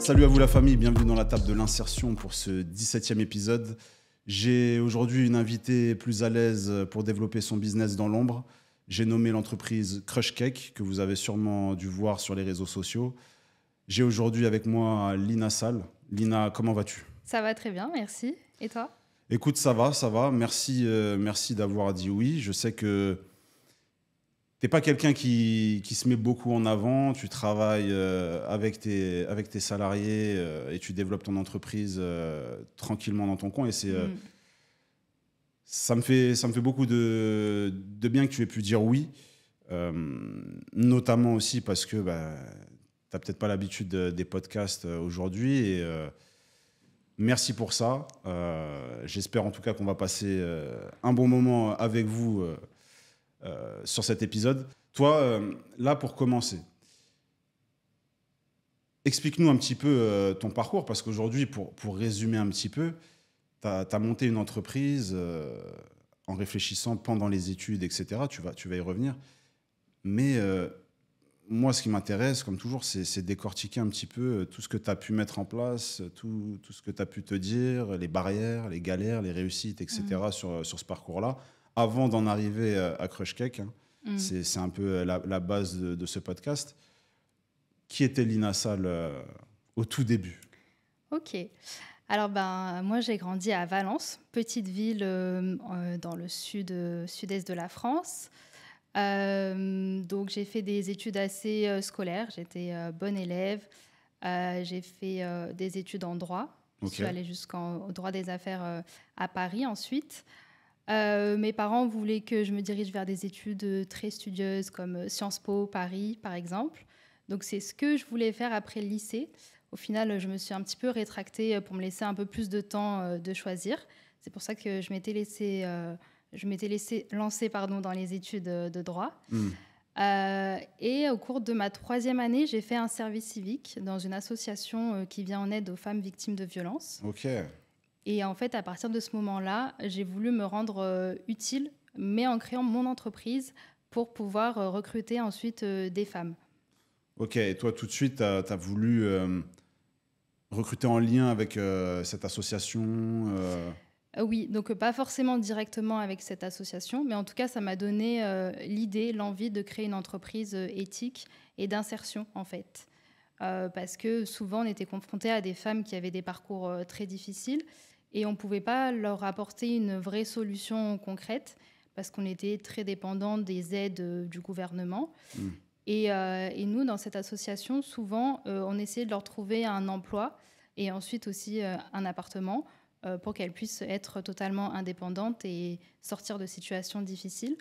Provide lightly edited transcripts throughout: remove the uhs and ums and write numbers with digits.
Salut à vous la famille, bienvenue dans la table de l'insertion pour ce 17e épisode. J'ai aujourd'hui une invitée plus à l'aise pour développer son business dans l'ombre. J'ai nommé l'entreprise Crush Cake, que vous avez sûrement dû voir sur les réseaux sociaux. J'ai aujourd'hui avec moi Lina Sall. Lina, comment vas-tu ? Ça va très bien, merci. Et toi ? Écoute, ça va. Merci d'avoir dit oui. Je sais que tu n'es pas quelqu'un qui se met beaucoup en avant. Tu travailles avec tes salariés et tu développes ton entreprise tranquillement dans ton coin. Et ça me fait beaucoup de bien que tu aies pu dire oui. Notamment aussi parce que tu n'as peut-être pas l'habitude des podcasts aujourd'hui. Et merci pour ça. J'espère en tout cas qu'on va passer un bon moment avec vous sur cet épisode. Toi, là, pour commencer, explique-nous un petit peu ton parcours, parce qu'aujourd'hui, pour résumer un petit peu, tu as monté une entreprise en réfléchissant pendant les études, etc. Tu vas y revenir. Mais moi, ce qui m'intéresse, comme toujours, c'est décortiquer un petit peu tout ce que tu as pu mettre en place, tout ce que tu as pu te dire, les barrières, les galères, les réussites, etc. sur ce parcours-là, avant d'en arriver à Crush Cake. C'est un peu la base de ce podcast. Qui était Lina Sall au tout début ? Ok. Alors, moi, j'ai grandi à Valence, petite ville dans le sud-est de la France. Donc, j'ai fait des études assez scolaires. J'étais bonne élève. J'ai fait des études en droit. Je suis allée jusqu'au droit des affaires à Paris ensuite. Mes parents voulaient que je me dirige vers des études très studieuses comme Sciences Po, Paris, par exemple. Donc, c'est ce que je voulais faire après le lycée. Au final, je me suis un petit peu rétractée pour me laisser un peu plus de temps de choisir. C'est pour ça que je m'étais laissée lancer dans les études de droit. Et au cours de ma 3e année, j'ai fait un service civique dans une association qui vient en aide aux femmes victimes de violences. Ok. Et en fait, à partir de ce moment-là, j'ai voulu me rendre utile, mais en créant mon entreprise pour pouvoir recruter ensuite des femmes. Ok, et toi, tout de suite, tu as voulu recruter en lien avec cette association Oui, donc pas forcément directement avec cette association, mais en tout cas, ça m'a donné l'idée, l'envie de créer une entreprise éthique et d'insertion, en fait. Parce que souvent, on était confrontés à des femmes qui avaient des parcours très difficiles et on ne pouvait pas leur apporter une vraie solution concrète parce qu'on était très dépendant des aides du gouvernement. Et nous, dans cette association, souvent, on essayait de leur trouver un emploi et ensuite aussi un appartement pour qu'elles puissent être totalement indépendantes et sortir de situations difficiles.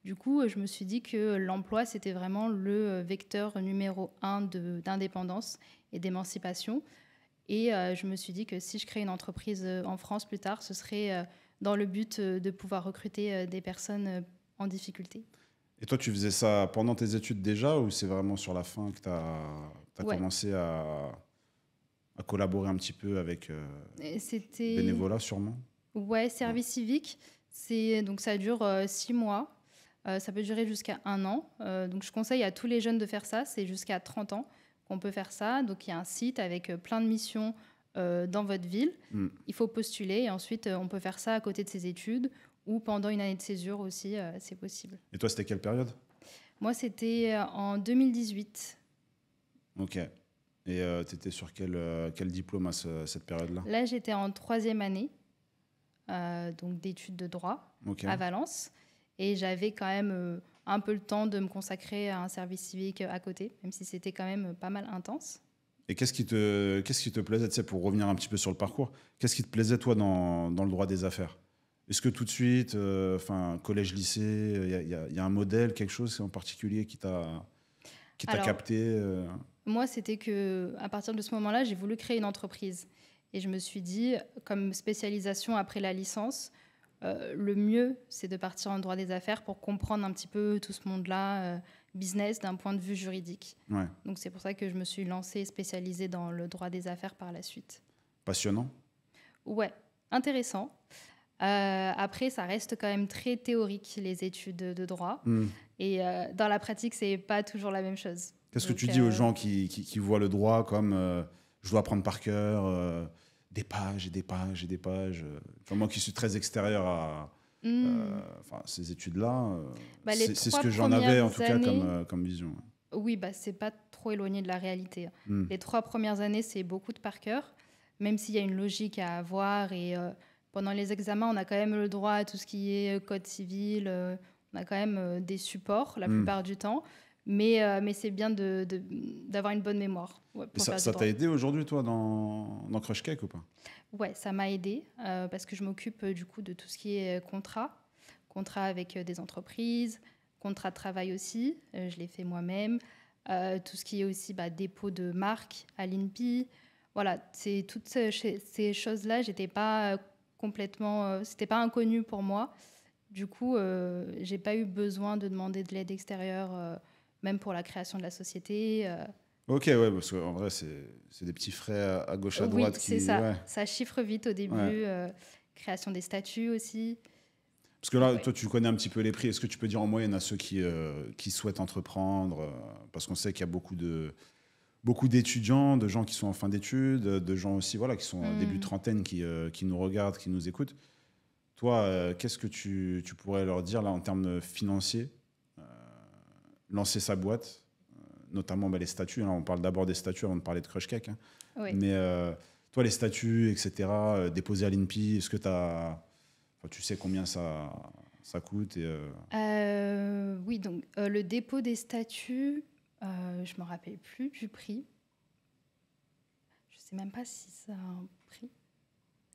Du coup, je me suis dit que l'emploi, c'était vraiment le vecteur numéro 1 d'indépendance et d'émancipation. Et je me suis dit que si je crée une entreprise en France plus tard, ce serait dans le but de pouvoir recruter des personnes en difficulté. Et toi, tu faisais ça pendant tes études déjà, ou c'est vraiment sur la fin que tu as commencé à collaborer un petit peu avec bénévolat sûrement ? Ouais, service civique, donc ça dure 6 mois. Ça peut durer jusqu'à 1 an. Donc je conseille à tous les jeunes de faire ça. C'est jusqu'à 30 ans qu'on peut faire ça. Donc il y a un site avec plein de missions dans votre ville. Il faut postuler et ensuite on peut faire ça à côté de ses études ou pendant une année de césure aussi, c'est possible. Et toi, c'était quelle période ? Moi, c'était en 2018. Ok. Et tu étais sur quel diplôme à cette période-là ? Là, j'étais en 3e année donc d'études de droit à Valence. Et j'avais quand même un peu le temps de me consacrer à un service civique à côté, même si c'était quand même pas mal intense. Et qu'est-ce qui te plaisait, tu sais, pour revenir un petit peu sur le parcours, qu'est-ce qui te plaisait, toi, dans le droit des affaires ? Est-ce que tout de suite, collège, lycée, il y a un modèle, quelque chose en particulier qui t'a capté Moi, c'était qu'à partir de ce moment-là, j'ai voulu créer une entreprise. Et je me suis dit, comme spécialisation après la licence, le mieux, c'est de partir en droit des affaires pour comprendre un petit peu tout ce monde-là, business, d'un point de vue juridique. Ouais. Donc, c'est pour ça que je me suis lancée, spécialisée dans le droit des affaires par la suite. Passionnant ? Ouais, intéressant. Après, ça reste quand même très théorique, les études de droit. Et dans la pratique, c'est pas toujours la même chose. Qu'est-ce que tu dis aux gens qui voient le droit comme je dois apprendre par cœur des pages et des pages et des pages. Enfin, moi qui suis très extérieur à enfin, ces études-là, Bah, les c'est ce 3 que j'en avais en tout cas années comme vision. oui, bah, c'est pas trop éloigné de la réalité. Hmm. Les 3 premières années, c'est beaucoup de par cœur, même s'il y a une logique à avoir. Et pendant les examens, on a quand même le droit à tout ce qui est code civil. On a quand même des supports la Hmm. plupart du temps. Mais c'est bien d'avoir une bonne mémoire Et pour faire du ça droit. t'a aidé aujourd'hui, toi, dans Crush Cake ou pas? Ouais, ça m'a aidé parce que je m'occupe du coup de tout ce qui est contrat avec des entreprises, contrat de travail aussi, je l'ai fait moi-même. Tout ce qui est aussi dépôt de marque à l'INPI. Voilà, c'est toutes ces choses-là, j'étais pas complètement, c'était pas inconnu pour moi. Du coup, j'ai pas eu besoin de demander de l'aide extérieure, même pour la création de la société. Ok, ouais, parce qu'en vrai, c'est des petits frais à gauche, à Oui, droite c'est qui. ça. Ouais, Ça chiffre vite au ouais. début. Création des statuts aussi. Parce que Donc, là, ouais. toi, tu connais un petit peu les prix. Est-ce que tu peux dire en moyenne à ceux qui souhaitent entreprendre parce qu'on sait qu'il y a beaucoup d'étudiants, de gens qui sont en fin d'études, de gens aussi voilà, qui sont en début de trentaine, qui nous regardent, qui nous écoutent. Toi, qu'est-ce que tu pourrais leur dire là en termes financiers? Lancer sa boîte, notamment les statuts. Là, on parle d'abord des statuts avant de parler de Crush Cake. Hein. Oui. Mais toi, les statuts, etc., déposés à l'INPI, est-ce que tu sais combien ça coûte Oui, donc le dépôt des statuts, je me rappelle plus du prix. Je sais même pas si ça a un prix.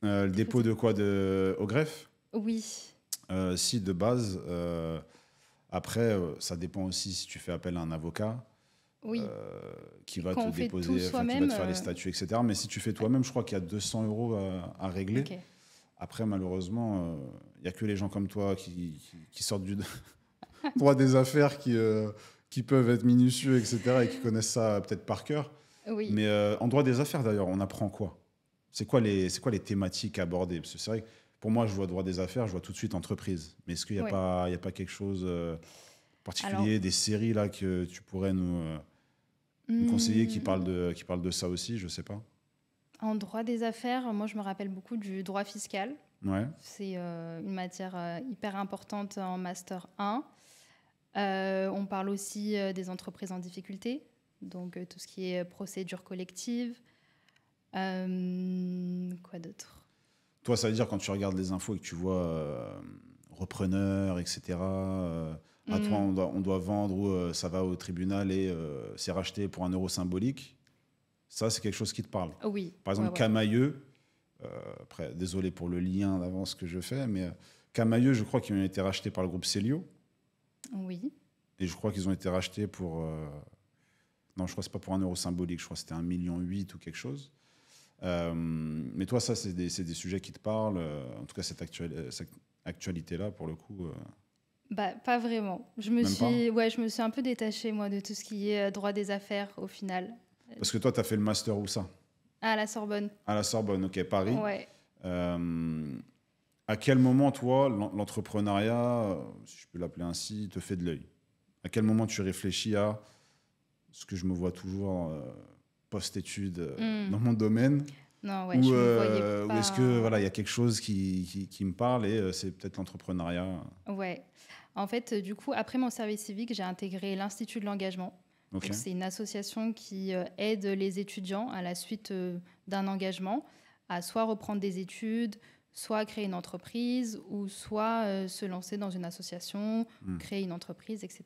le dépôt de quoi au greffe? Oui. Si, de base. Après, ça dépend aussi si tu fais appel à un avocat Oui. qui va Quand te on fait tout déposer, qui va soi-même. te faire les statuts, etc. Mais si tu fais toi-même, je crois qu'il y a 200 € à régler. Ok. Après, malheureusement, il n'y a que les gens comme toi qui sortent du droit des affaires qui peuvent être minutieux, etc. et qui connaissent ça peut-être par cœur. Oui. Mais en droit des affaires, d'ailleurs, on apprend quoi? C'est quoi les thématiques abordées? Parce que c'est vrai que pour moi, je vois droit des affaires, je vois tout de suite entreprise. Mais est-ce qu'il n'y a, Ouais. il y a pas quelque chose particulier, Alors, des séries là que tu pourrais nous conseiller qui parlent de ça aussi? Je sais pas. en droit des affaires, moi je me rappelle beaucoup du droit fiscal. Ouais. C'est une matière hyper importante en Master 1. On parle aussi des entreprises en difficulté, donc tout ce qui est procédure collective. Quoi d'autre? Toi, ça veut dire quand tu regardes les infos et que tu vois repreneur, etc. Toi, on doit vendre ou ça va au tribunal et c'est racheté pour 1 € symbolique. Ça, c'est quelque chose qui te parle. Oui. Par exemple, Ouais. Camailleux, après, désolé pour le lien d'avance que je fais, mais Camailleux, je crois qu'ils ont été rachetés par le groupe Célio. Oui. Et je crois qu'ils ont été rachetés pour. Non, je crois que c'est pas pour 1 € symbolique, je crois que c'était 1,8 million ou quelque chose. Mais toi, ça, c'est des sujets qui te parlent. En tout cas, cette actualité-là, pour le coup. Pas vraiment. Je me Même pas? suis un peu détachée, moi, de tout ce qui est droit des affaires, au final. Parce que toi, tu as fait le master où ça? À la Sorbonne. À la Sorbonne, ok, Paris. Ouais. À quel moment, toi, l'entrepreneuriat, si je peux l'appeler ainsi, te fait de l'œil? À quel moment tu réfléchis à ce que je me vois toujours post-études dans mon domaine? Non, ouais, Ou je me voyais ou est-ce que pas. voilà, il y a quelque chose qui me parle et c'est peut-être l'entrepreneuriat? Ouais. En fait, du coup, après mon service civique, j'ai intégré l'Institut de l'engagement. Ok. Donc, c'est une association qui aide les étudiants à la suite d'un engagement à soit reprendre des études, soit créer une entreprise, ou soit se lancer dans une association, créer une entreprise, etc.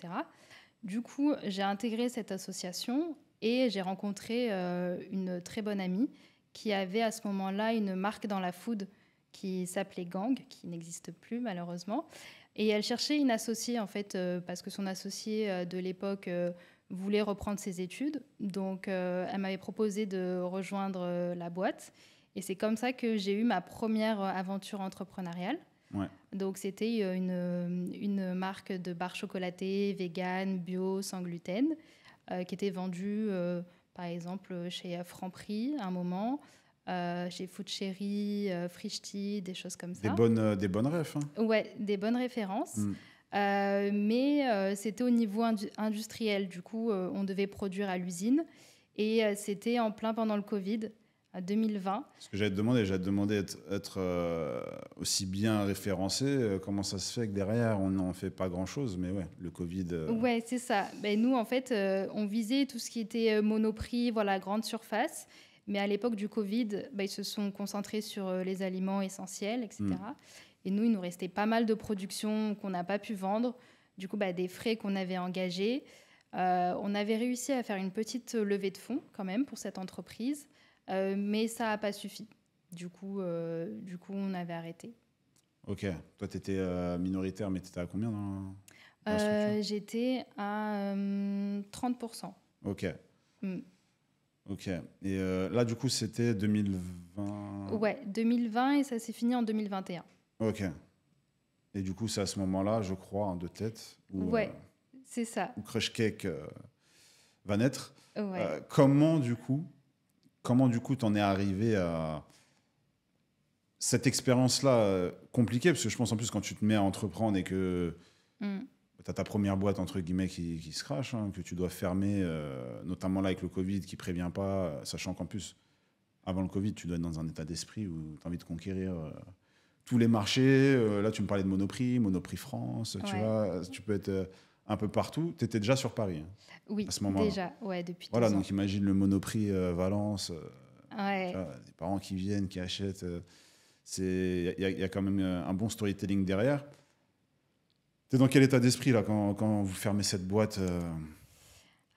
Du coup, j'ai intégré cette association et j'ai rencontré une très bonne amie qui avait à ce moment-là une marque dans la food qui s'appelait Gang, qui n'existe plus malheureusement. Et elle cherchait une associée, en fait, parce que son associé de l'époque voulait reprendre ses études. Donc, elle m'avait proposé de rejoindre la boîte. Et c'est comme ça que j'ai eu ma première aventure entrepreneuriale. Ouais. Donc, c'était une marque de barres chocolatées, vegan, bio, sans gluten, qui était vendue, par exemple, chez Franprix à un moment, chez Food Chéri, Frischti, des choses comme ça. Des bonnes refs. Hein. Ouais, des bonnes références. Mais c'était au niveau industriel. Du coup, on devait produire à l'usine. Et c'était en plein pendant le Covid, 2020. Ce que j'allais te demander être aussi bien référencé. Comment ça se fait que derrière, on n'en fait pas grand-chose? Mais ouais, le Covid... Ouais, c'est ça. Ben, nous, en fait, on visait tout ce qui était Monoprix, voilà, grande surface. Mais à l'époque du Covid, ben, ils se sont concentrés sur les aliments essentiels, etc. Et nous, il nous restait pas mal de productions qu'on n'a pas pu vendre. Du coup, ben, des frais qu'on avait engagés. On avait réussi à faire une petite levée de fonds quand même pour cette entreprise. Mais ça n'a pas suffi. Du coup, on avait arrêté. Ok. Toi, tu étais minoritaire, mais tu étais à combien dans la structure? J'étais à 30%. Ok. Mm. Ok. Et là, du coup, c'était 2020. Ouais, 2020 et ça s'est fini en 2021. Ok. Et du coup, c'est à ce moment-là, je crois, de tête, Ouais, c'est ça. où Crush Cake va naître. Ouais. Comment, du coup, t'en es arrivé à cette expérience-là compliquée? Parce que je pense, en plus, quand tu te mets à entreprendre et que Mm. tu as ta première boîte, entre guillemets, qui se crache, hein, que tu dois fermer, notamment là avec le Covid qui prévient pas, sachant qu'en plus, avant le Covid, tu dois être dans un état d'esprit où tu as envie de conquérir tous les marchés. Là, tu me parlais de Monoprix, Monoprix France, tu Ouais. vois, tu peux être un peu partout. Tu étais déjà sur Paris Oui, à ce moment-là. déjà, ouais, depuis Voilà, 2 ans. donc imagine le Monoprix Valence, tu Ouais. vois, des parents qui viennent, qui achètent. Il y a quand même un bon storytelling derrière. T'es dans quel état d'esprit là quand vous fermez cette boîte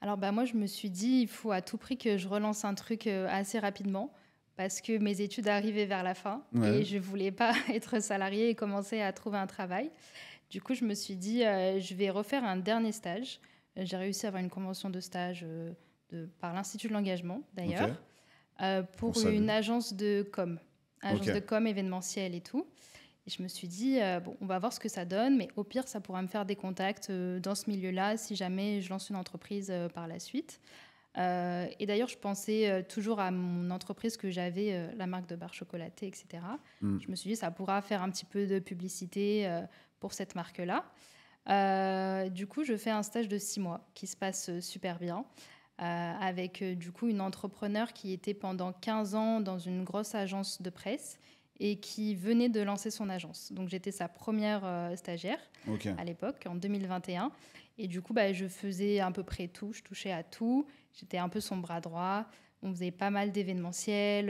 Alors, bah, moi, je me suis dit, il faut à tout prix que je relance un truc assez rapidement parce que mes études arrivaient vers la fin Ouais, et je voulais pas être salariée et commencer à trouver un travail. Du coup, je me suis dit, je vais refaire un dernier stage. J'ai réussi à avoir une convention de stage par l'Institut de l'engagement, ok, d'ailleurs, on pour une salue. agence de com, Ok, événementielle et tout. Et je me suis dit, bon, on va voir ce que ça donne, mais au pire, ça pourra me faire des contacts dans ce milieu-là si jamais je lance une entreprise par la suite. Et d'ailleurs, je pensais toujours à mon entreprise que j'avais, la marque de barres chocolatées, etc. hmm, Je me suis dit, ça pourra faire un petit peu de publicité pour cette marque-là. Du coup, je fais un stage de 6 mois qui se passe super bien avec du coup une entrepreneur qui était pendant 15 ans dans une grosse agence de presse et qui venait de lancer son agence. Donc j'étais sa première stagiaire ok. à l'époque, en 2021. Et du coup, bah, je faisais à peu près tout, je touchais à tout. J'étais un peu son bras droit. On faisait pas mal d'événementiels,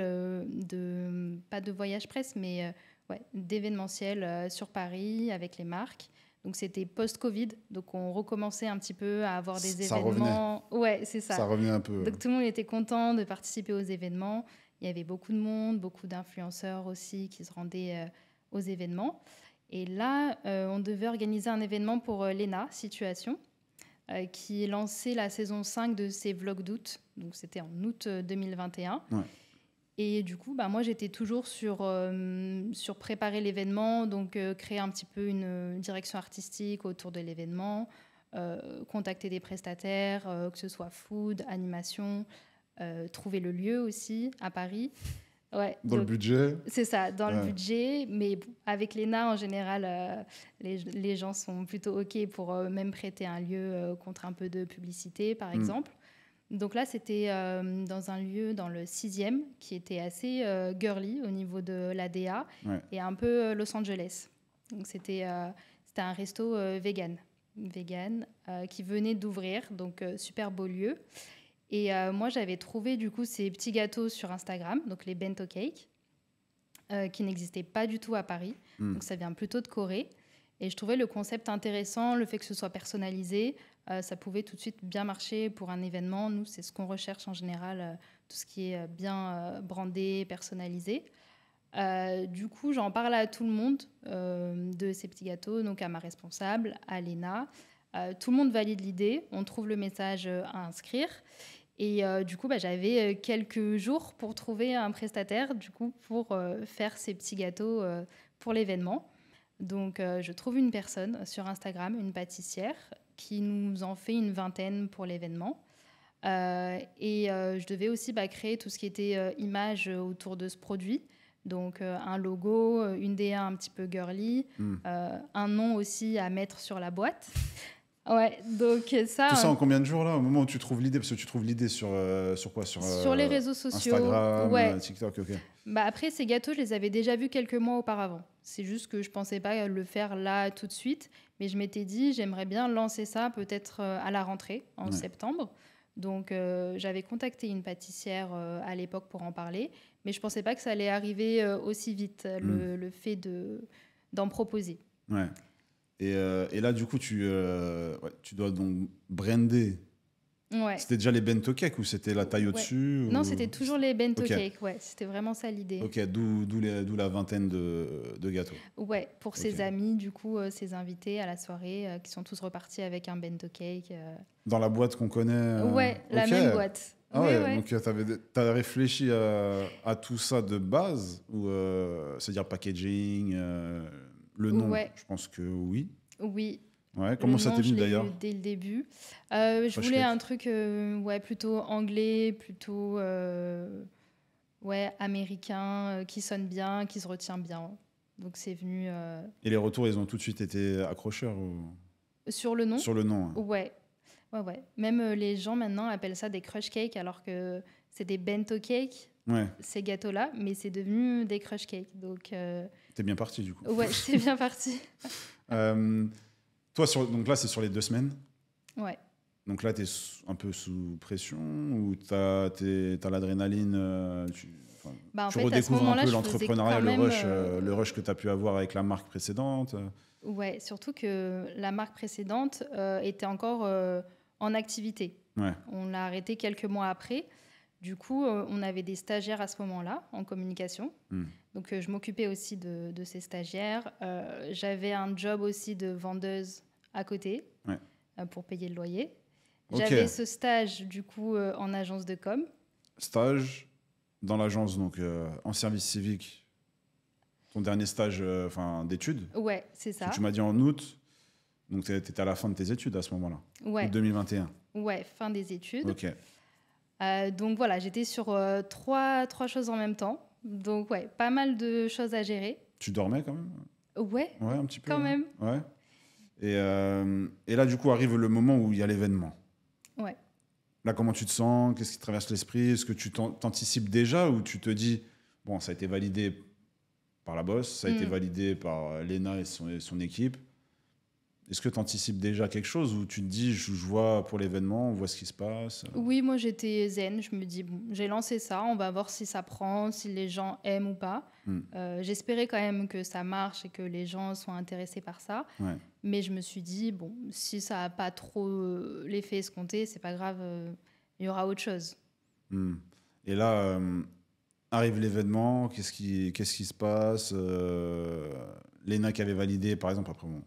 pas de voyage presse, mais ouais, d'événementiels sur Paris avec les marques. Donc c'était post-Covid, donc on recommençait un petit peu à avoir des Ça revenait, événements. Ouais, c'est ça ça. revenait un peu. Donc tout le monde était content de participer aux événements. Il y avait beaucoup de monde, beaucoup d'influenceurs aussi qui se rendaient aux événements. Et là, on devait organiser un événement pour l'ENA Situation, qui lançait la saison 5 de ses vlogs d'août. Donc c'était en août 2021. Ouais. Et du coup, bah, moi, j'étais toujours sur préparer l'événement, donc créer un petit peu une direction artistique autour de l'événement, contacter des prestataires, que ce soit food, animation, trouver le lieu aussi à Paris. Ouais, Dans le donc budget. c'est ça, dans le Ouais. budget. Mais bon, avec l'ENA, en général, les gens sont plutôt OK pour même prêter un lieu contre un peu de publicité, par Hmm, exemple. Donc là, c'était dans un lieu dans le 6e qui était assez girly au niveau de l'ADA ouais. et un peu Los Angeles. Donc c'était un resto vegan qui venait d'ouvrir, donc super beau lieu. Et moi, j'avais trouvé du coup ces petits gâteaux sur Instagram, donc les bento cakes, qui n'existaient pas du tout à Paris. Hmm. Donc ça vient plutôt de Corée. Et je trouvais le concept intéressant, le fait que ce soit personnalisé. Ça pouvait tout de suite bien marcher pour un événement. Nous, c'est ce qu'on recherche en général, tout ce qui est bien brandé, personnalisé. Du coup, j'en parle à tout le monde de ces petits gâteaux, donc à ma responsable, à Léna. Tout le monde valide l'idée, on trouve le message à inscrire. Et du coup, bah, j'avais quelques jours pour trouver un prestataire du coup, pour faire ces petits gâteaux pour l'événement. Donc, je trouve une personne sur Instagram, une pâtissière, qui nous en fait une vingtaine pour l'événement. Et je devais aussi créer tout ce qui était image autour de ce produit. Donc, un logo, une DA un petit peu girly, Hmm. un nom aussi à mettre sur la boîte. Ouais, donc ça... Tout ça en combien de jours, là, au moment où tu trouves l'idée? Parce que tu trouves l'idée sur quoi? Sur les réseaux sociaux. Instagram, Ouais. TikTok, ok. Bah après, ces gâteaux, je les avais déjà vus quelques mois auparavant. C'est juste que je pensais pas le faire là tout de suite. Mais je m'étais dit, j'aimerais bien lancer ça peut-être à la rentrée, en septembre. Donc, j'avais contacté une pâtissière à l'époque pour en parler. Mais je pensais pas que ça allait arriver aussi vite, le fait d'en proposer. Ouais. Et là, du coup, tu dois donc brander. Ouais. C'était déjà les bento cakes ou c'était la taille au-dessus Non, ou... c'était toujours les bento cakes. Ouais, c'était vraiment ça l'idée. Ok, d'où la vingtaine de gâteaux. Ouais, pour ses amis, du coup, ses invités à la soirée, qui sont tous repartis avec un bento cake. Dans la boîte qu'on connaît Ouais, la même boîte. Ah Oui, ouais, donc t'as réfléchi à tout ça de base ou c'est-à-dire packaging, le nom, je pense que oui. Oui. Ouais, comment ça t'est venu d'ailleurs? Dès le début. Je voulais un truc plutôt anglais, plutôt américain, qui sonne bien, qui se retient bien. Donc c'est venu... Et les retours, ils ont tout de suite été accrocheurs Sur le nom? Sur le nom. Hein. Ouais. Même les gens maintenant appellent ça des crush cakes alors que c'est des bento cakes, ces gâteaux-là, mais c'est devenu des crush cakes. Donc... T'es bien parti du coup. Ouais, c'est bien parti. Toi, donc là, c'est sur les 2 semaines. Ouais. Donc là, tu es un peu sous pression ou tu as l'adrénaline en tu fait, redécouvres un peu l'entrepreneuriat, le rush que tu as pu avoir avec la marque précédente. Ouais, surtout que la marque précédente était encore en activité. Ouais. On l'a arrêtée quelques mois après. Du coup, on avait des stagiaires à ce moment-là en communication. Donc, je m'occupais aussi de ces stagiaires. J'avais un job aussi de vendeuse à côté pour payer le loyer. J'avais ce stage, du coup, en agence de com. Stage dans l'agence, donc en service civique. Ton dernier stage d'études. Ouais, c'est ça. Tu m'as dit en août. Donc, tu étais à la fin de tes études à ce moment-là. Ouais. Août 2021. Ouais, fin des études. Ok. Donc voilà, j'étais sur trois choses en même temps. Donc ouais, pas mal de choses à gérer. Tu dormais quand même? Ouais, un petit peu. Quand même. Ouais. Et là, du coup, arrive le moment où il y a l'événement. Ouais. Là, comment tu te sens? Qu'est-ce qui te traverse l'esprit? Est-ce que tu t'anticipes déjà ou tu te dis, bon, ça a été validé par la boss, ça a été validé par Léna et son équipe. Est-ce que tu anticipes déjà quelque chose ou tu te dis, je vois pour l'événement, on voit ce qui se passe? Oui, moi j'étais zen. Je me dis, bon, j'ai lancé ça, on va voir si ça prend, si les gens aiment ou pas. J'espérais quand même que ça marche et que les gens soient intéressés par ça. Ouais. Mais je me suis dit, bon, si ça n'a pas trop l'effet escompté, c'est pas grave, il y aura autre chose. Et là, arrive l'événement, qu'est-ce qui se passe? Léna qui avait validé, par exemple, après, on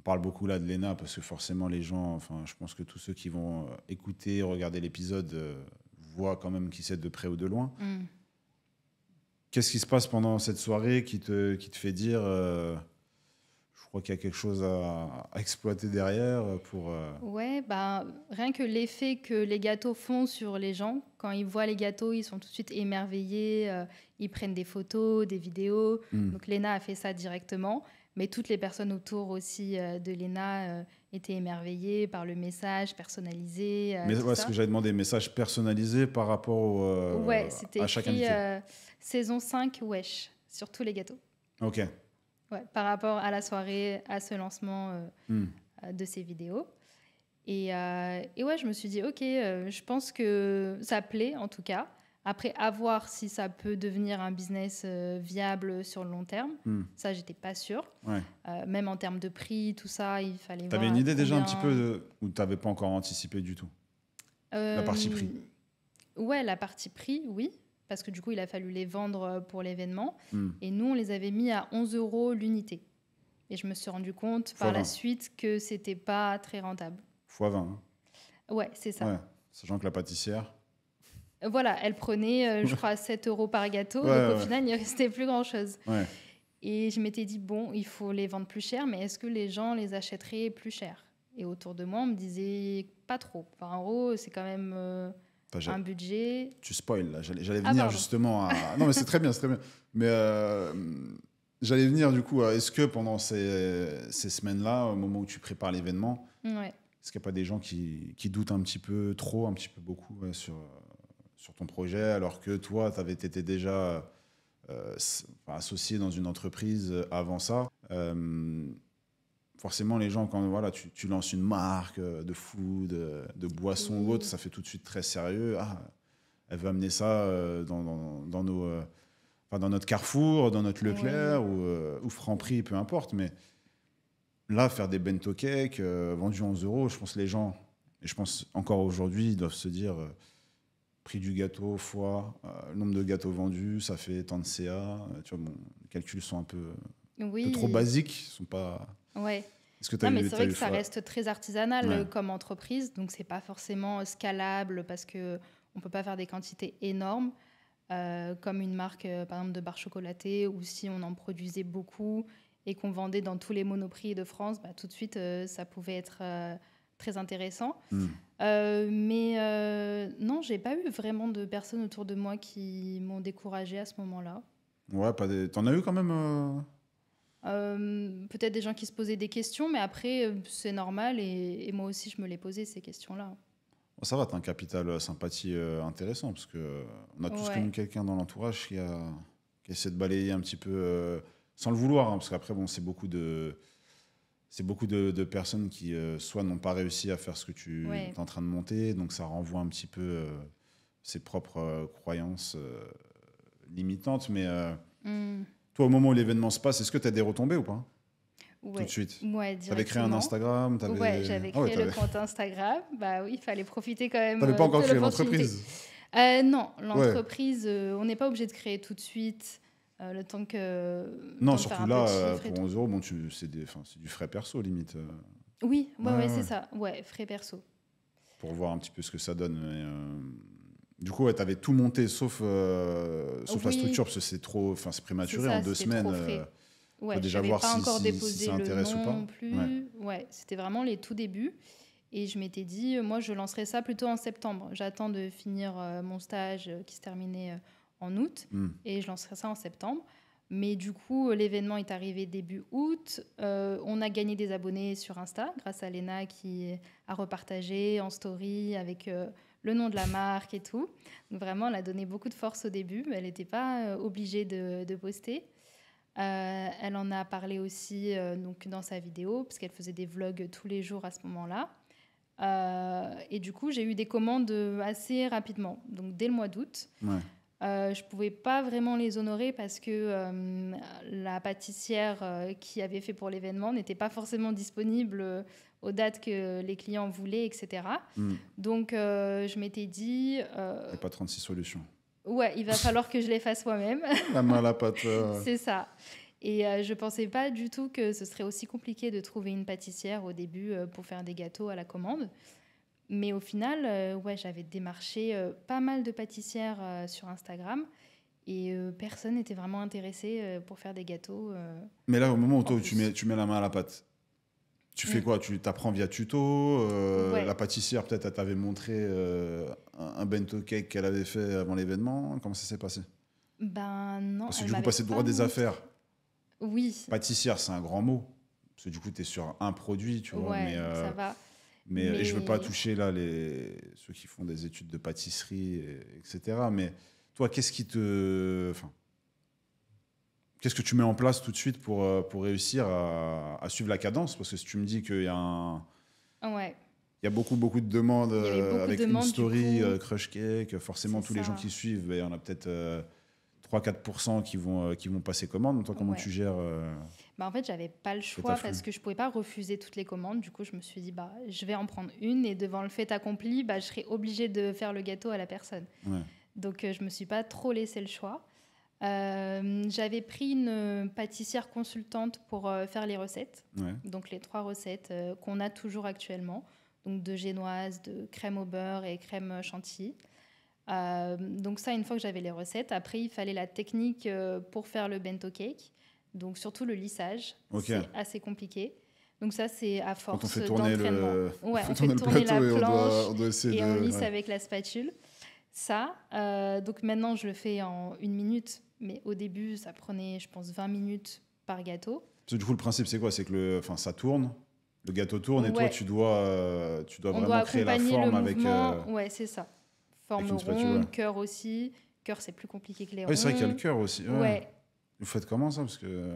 parle beaucoup là de Léna parce que forcément les gens, je pense que tous ceux qui vont écouter, regarder l'épisode voient quand même qui c'est de près ou de loin. Qu'est-ce qui se passe pendant cette soirée qui te fait dire je crois qu'il y a quelque chose à exploiter derrière pour... Ouais, rien que l'effet que les gâteaux font sur les gens, quand ils voient les gâteaux, ils sont tout de suite émerveillés, ils prennent des photos, des vidéos. Donc Léna a fait ça directement. Mais toutes les personnes autour aussi de Léna étaient émerveillées par le message personnalisé. Mais ce que j'avais demandé, message personnalisé par rapport c'était à chaque écrit invité. Saison 5, wesh, sur tous les gâteaux. Ok. Ouais, par rapport à la soirée, à ce lancement de ces vidéos. Et ouais, je me suis dit, ok, je pense que ça plaît en tout cas. Après, à voir si ça peut devenir un business viable sur le long terme. Ça, j'étais pas sûre. Ouais. Même en termes de prix, tout ça, il fallait voir. T'avais une idée déjà un petit peu ou t'avais pas encore anticipé du tout? La partie prix. Ouais, la partie prix, oui. Parce que du coup, il a fallu les vendre pour l'événement. Et nous, on les avait mis à 11 € l'unité. Et je me suis rendu compte par la suite que c'était pas très rentable. Fois 20. Hein. Ouais, c'est ça. Ouais. Sachant que la pâtissière... Voilà, elle prenait, je crois, 7 € par gâteau. Donc au final, il ne restait plus grand-chose. Ouais. Et je m'étais dit, bon, il faut les vendre plus cher, mais est-ce que les gens les achèteraient plus cher? Et autour de moi, on me disait pas trop. 20 €, c'est quand même un budget. Tu spoil, là. J'allais venir justement à... Non, mais c'est très bien, c'est très bien. Mais J'allais venir du coup, est-ce que pendant ces semaines-là, au moment où tu prépares l'événement, Ouais. est-ce qu'il n'y a pas des gens qui doutent un petit peu trop, un petit peu beaucoup sur ton projet, alors que toi, tu avais été déjà enfin, associé dans une entreprise avant ça. Forcément, les gens, quand voilà, tu lances une marque de food, de boisson ou autre, Oui. ça fait tout de suite très sérieux. Ah, elle veut amener ça dans nos, enfin, dans notre Carrefour, dans notre Oui. Leclerc ou Franprix, peu importe. Mais là, faire des bento cakes vendus 11 euros, je pense que les gens, et je pense encore aujourd'hui, ils doivent se dire prix du gâteau fois le nombre de gâteaux vendus, ça fait tant de CA. Tu vois, bon, les calculs sont un peu trop Oui. basiques. Ils sont pas... Ouais. Est-ce que tu as Non, mais eu, c'est t'as vrai eu que ça fa- reste très artisanal Ouais. comme entreprise, donc c'est pas forcément scalable parce que on peut pas faire des quantités énormes comme une marque, par exemple de barres chocolatées, ou si on en produisait beaucoup et qu'on vendait dans tous les monoprix de France, bah, tout de suite ça pouvait être très intéressant. Hmm. Mais non, j'ai pas eu vraiment de personnes autour de moi qui m'ont découragée à ce moment-là. Ouais, t'en as eu quand même Peut-être des gens qui se posaient des questions, mais après, c'est normal et moi aussi, je me les posais, ces questions-là. Oh, ça va, t'as un capital sympathie intéressant, parce que on a tous Ouais, connu quelqu'un dans l'entourage qui essaie de balayer un petit peu, sans le vouloir, hein, parce qu'après, bon, c'est beaucoup de personnes qui, soit n'ont pas réussi à faire ce que tu ouais. es en train de monter, donc ça renvoie un petit peu ses propres croyances limitantes. Mais Hmm. toi, au moment où l'événement se passe, est-ce que tu as des retombées ou pas? Tout de Ouais, suite. ouais, Tu avais créé un directement. Instagram, Ouais, j'avais Ah ouais, créé le compte Instagram. Bah oui, il fallait profiter quand même t'avais pas encore de créé l'opportunité. l'entreprise? Non, Ouais. l'entreprise, on n'est pas obligé de créer tout de suite, le Non, temps de faire surtout un peu là, de chiffre et pour tout. 11 euros, bon, enfin, c'est du frais perso, limite. Oui, Ouais, ouais, ouais, c'est ouais. ça. Ouais, frais perso. Pour voir un petit peu ce que ça donne. Mais, du coup, ouais, tu avais tout monté sauf la Oui, structure, parce que c'est trop, enfin, c'est c'est prématuré. En ça, deux c'était semaines, trop frais. faut Ouais, déjà j'avais voir pas encore si déposé ça le intéresse ou nom pas. non Ouais. plus. Ouais, c'était vraiment les tout débuts. Et je m'étais dit, moi, je lancerai ça plutôt en septembre. J'attends de finir mon stage qui se terminait en août Hmm. et je lancerai ça en septembre. Mais du coup, l'événement est arrivé début août. On a gagné des abonnés sur Insta grâce à Léna qui a repartagé en story avec le nom de la marque et tout. Donc vraiment, elle a donné beaucoup de force au début, mais elle n'était pas obligée de poster. Elle en a parlé aussi donc dans sa vidéo, parce qu'elle faisait des vlogs tous les jours à ce moment-là. Et du coup, j'ai eu des commandes assez rapidement, donc dès le mois d'août. Ouais. Je ne pouvais pas vraiment les honorer parce que la pâtissière qui avait fait pour l'événement n'était pas forcément disponible aux dates que les clients voulaient, etc. Hmm. Donc, je m'étais dit, Et pas 36 solutions. ouais, il va falloir que je les fasse moi-même. La main à la pâte. C'est ça. Et je pensais pas du tout que ce serait aussi compliqué de trouver une pâtissière au début pour faire des gâteaux à la commande. Mais au final, ouais, j'avais démarché pas mal de pâtissières sur Instagram et personne n'était vraiment intéressé pour faire des gâteaux. Mais là, au moment où En toi, plus. tu mets la main à la pâte, tu fais Mm. quoi? Tu t'apprends via tuto? La Ouais. pâtissière, peut-être, elle t'avait montré un bento cake qu'elle avait fait avant l'événement. Comment ça s'est passé? Ben non, Parce que elle du coup, m'avait passer le pas droit des montré. affaires, Oui, pâtissière, c'est un grand mot. Parce que du coup, tu es sur un produit, tu vois. ouais, donc ça va. Et je veux pas Mais toucher là ceux qui font des études de pâtisserie, etc. Mais toi, enfin, qu'est-ce que tu mets en place tout de suite pour réussir à suivre la cadence? Parce que si tu me dis qu'il y a ouais, il y a beaucoup, beaucoup de demandes il y avait beaucoup de avec une demandes du story, coup. Crush Cake, forcément, C'est tous les gens ça. qui suivent, ben, il y en a peut-être 3-4% qui vont passer commande. Toi, comment Ouais. tu gères Bah, en fait, j'avais pas le cet choix afflux? parce que je pouvais pas refuser toutes les commandes. Du coup, je me suis dit, bah, je vais en prendre une et devant le fait accompli, bah, je serai obligée de faire le gâteau à la personne. Ouais, Donc, je me suis pas trop laissé le choix. J'avais pris une pâtissière consultante pour faire les recettes. ouais. Donc, les 3 recettes qu'on a toujours actuellement. Donc, de génoise, de crème au beurre et crème chantilly. Donc ça, une fois que j'avais les recettes, après, il fallait la technique pour faire le bento cake. Donc surtout le lissage, Ok. c'est assez compliqué. Donc ça, c'est à Quand on force fait tourner d'entraînement. on Ouais, fait on fait tourner le tourner plateau la et planche on doit essayer et on de. lisse Ouais. avec la spatule. Ça, donc maintenant, je le fais en 1 minute. Mais au début, ça prenait, je pense, 20 minutes par gâteau. Parce que du coup, le principe, c'est quoi? C'est que ça tourne, le gâteau tourne, et toi, Ouais, tu dois on vraiment doit créer la accompagner le forme mouvement. Ouais, c'est ça. avec Forme une spatule. Ouais. ronde, cœur aussi. Cœur, c'est plus compliqué que les Oui, c'est vrai qu'il y a le ronds. cœur aussi. Ouais. Ouais, Vous faites comment ça? Parce que.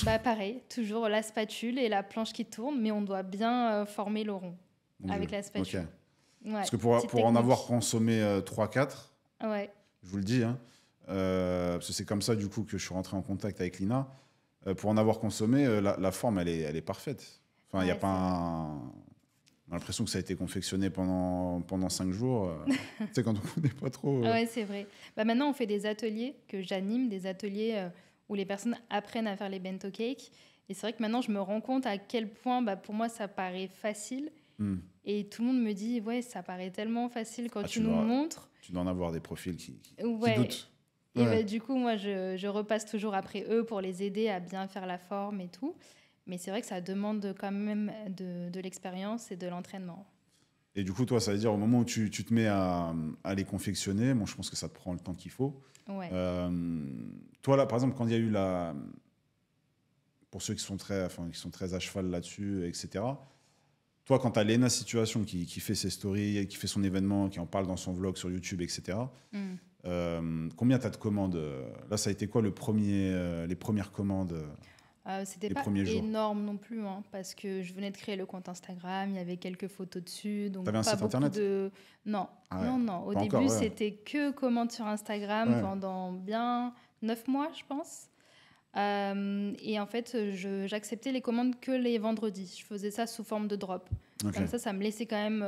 bah pareil, toujours la spatule et la planche qui tourne, mais on doit bien former le rond Mon avec Dieu. la Ok. spatule. Parce Ouais, que petite pour en avoir technique. consommé 3-4, Ouais, je vous le dis, hein, parce que c'est comme ça du coup que je suis rentré en contact avec Lina. Pour en avoir consommé, la forme, elle est parfaite. Enfin, il n'y a ouais, pas c'est vrai. un. On a l'impression que ça a été confectionné pendant 5 jours. Tu sais, quand on ne connaît pas trop. Ah ouais, c'est vrai. Bah maintenant, on fait des ateliers que j'anime, des ateliers où les personnes apprennent à faire les bento cakes. Et c'est vrai que maintenant, je me rends compte à quel point, bah, pour moi, ça paraît facile. Hmm. Et tout le monde me dit, ouais, ça paraît tellement facile quand Ah, tu nous montres. tu dois en avoir des profils qui Ouais. doutent. Et Ouais. bah, du coup, moi, je repasse toujours après eux pour les aider à bien faire la forme et tout. Mais c'est vrai que ça demande quand même de l'expérience et de l'entraînement. Et du coup, toi, ça veut dire au moment où tu te mets à les confectionner, bon, je pense que ça te prend le temps qu'il faut. Ouais. Euh, Toi, là, par exemple, quand il y a eu la. Pour ceux qui sont très à cheval là-dessus, etc. Toi, quand tu as Lena Situation qui fait ses stories, qui fait son événement, qui en parle dans son vlog sur YouTube, etc., Mm. combien tu as de commandes? Là, ça a été quoi les premières commandes, C'était les pas premiers jours? énorme non plus, hein, parce que je venais de créer le compte Instagram, il y avait quelques photos dessus, Tu donc avais un pas site beaucoup internet? de... Non, Ah ouais, non, non. Au pas encore, début, ouais. c'était que commandes sur Instagram Ouais, pendant bien 9 mois, je pense. Et en fait, j'acceptais les commandes que les vendredis. Je faisais ça sous forme de drop. ok. Comme ça me laissait quand même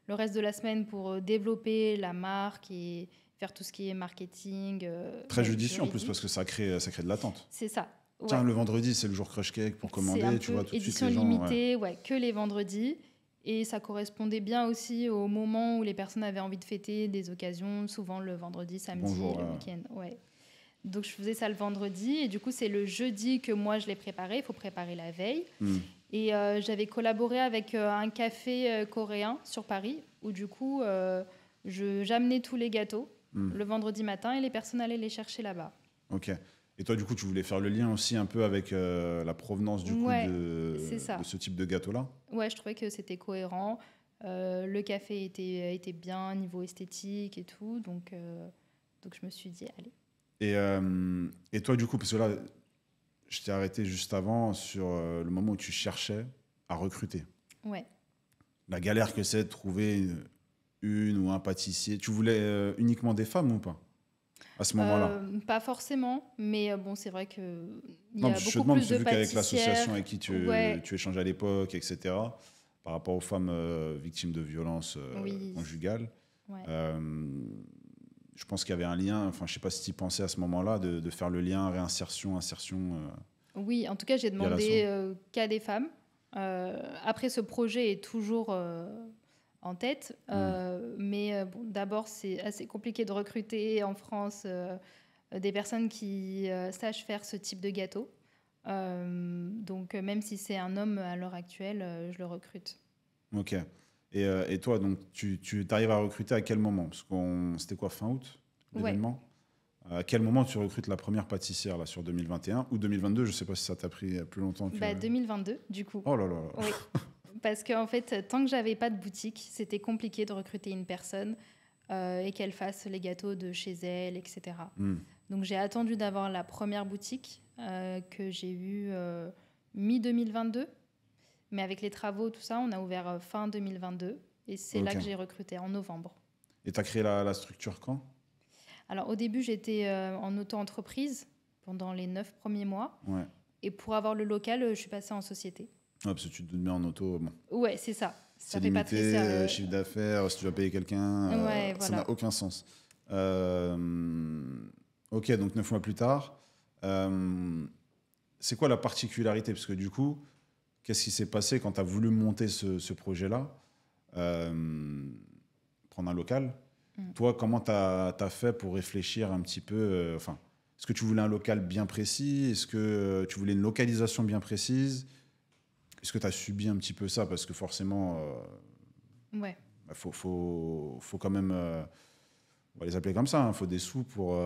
le reste de la semaine pour développer la marque et faire tout ce qui est marketing, Très même judicieux en plus parce que juridique. ça crée de l'attente. C'est ça, Tiens, ouais. le vendredi, c'est le jour crush cake pour C'est un commander, tu vois peu tout de suite édition les gens. Ouais. limitée, ouais, que les vendredis. Et ça correspondait bien aussi au moment où les personnes avaient envie de fêter des occasions, souvent le vendredi, samedi, Bonjour. le week-end. Ouais. Donc je faisais ça le vendredi et du coup c'est le jeudi que moi je l'ai préparé. Il faut préparer la veille. Hmm, Et j'avais collaboré avec un café coréen sur Paris où du coup j'amenais tous les gâteaux hmm, le vendredi matin et les personnes allaient les chercher là-bas. ok. Et toi, du coup, tu voulais faire le lien aussi un peu avec la provenance du coup Ouais, c'est ça. de ce type de gâteau-là? Ouais, je trouvais que c'était cohérent. Le café était bien niveau esthétique et tout. Donc je me suis dit, allez. Et toi, du coup, parce que là, je t'ai arrêté juste avant sur le moment où tu cherchais à recruter. Ouais. La galère que c'est de trouver une ou un pâtissier. Tu voulais uniquement des femmes ou pas à ce moment-là? Pas forcément, mais bon, c'est vrai qu'il y Non, a parce que je te beaucoup demande, plus parce que de vu qu'avec pâtissières. l'association avec qui Ouais, tu échanges à l'époque, etc., par rapport aux femmes victimes de violences oui. conjugales, Ouais. euh, je pense qu'il y avait un lien, enfin, je sais pas si tu y pensais à ce moment-là, de faire le lien réinsertion, insertion Oui, en tout cas, j'ai via l'asso. demandé qu'à des femmes. Après, ce projet est toujours en tête, Hmm. mais bon, d'abord, c'est assez compliqué de recruter en France des personnes qui sachent faire ce type de gâteau. Donc, même si c'est un homme à l'heure actuelle, je le recrute. Ok. Et toi, donc, tu arrives à recruter à quel moment? Parce c'était quoi, fin août, Ouais, l'événement? À quel moment tu recrutes la première pâtissière là, sur 2021 ou 2022? Je sais pas si ça t'a pris plus longtemps que. bah, 2022, du coup. Oh là là là. Oui, parce qu'en fait, tant que j'avais pas de boutique, c'était compliqué de recruter une personne et qu'elle fasse les gâteaux de chez elle, etc. Hmm. Donc j'ai attendu d'avoir la première boutique que j'ai eue mi-2022. Mais avec les travaux, tout ça, on a ouvert fin 2022. Et c'est là Ok. que j'ai recruté, en novembre. Et tu as créé la structure quand? Alors au début, j'étais en auto-entreprise pendant les 9 premiers mois. Ouais. Et pour avoir le local, je suis passée en société. Ouais, parce que tu te mets en auto, bon. Ouais, c'est ça. C'est Ça fait pas très limité, sérieux. chiffre d'affaires, si tu dois payer quelqu'un, Ouais, ça voilà. n'a aucun sens. Euh, ok, donc 9 mois plus tard, c'est quoi la particularité? Parce que du coup, qu'est-ce qui s'est passé quand tu as voulu monter ce projet-là, prendre un local? Mm. Toi, comment tu as fait pour réfléchir un petit peu enfin, est-ce que tu voulais un local bien précis? Est-ce que tu voulais une localisation bien précise? Est-ce que tu as subi un petit peu ça? Parce que forcément, Ouais. faut quand même on va les appeler comme ça, il faut des sous pour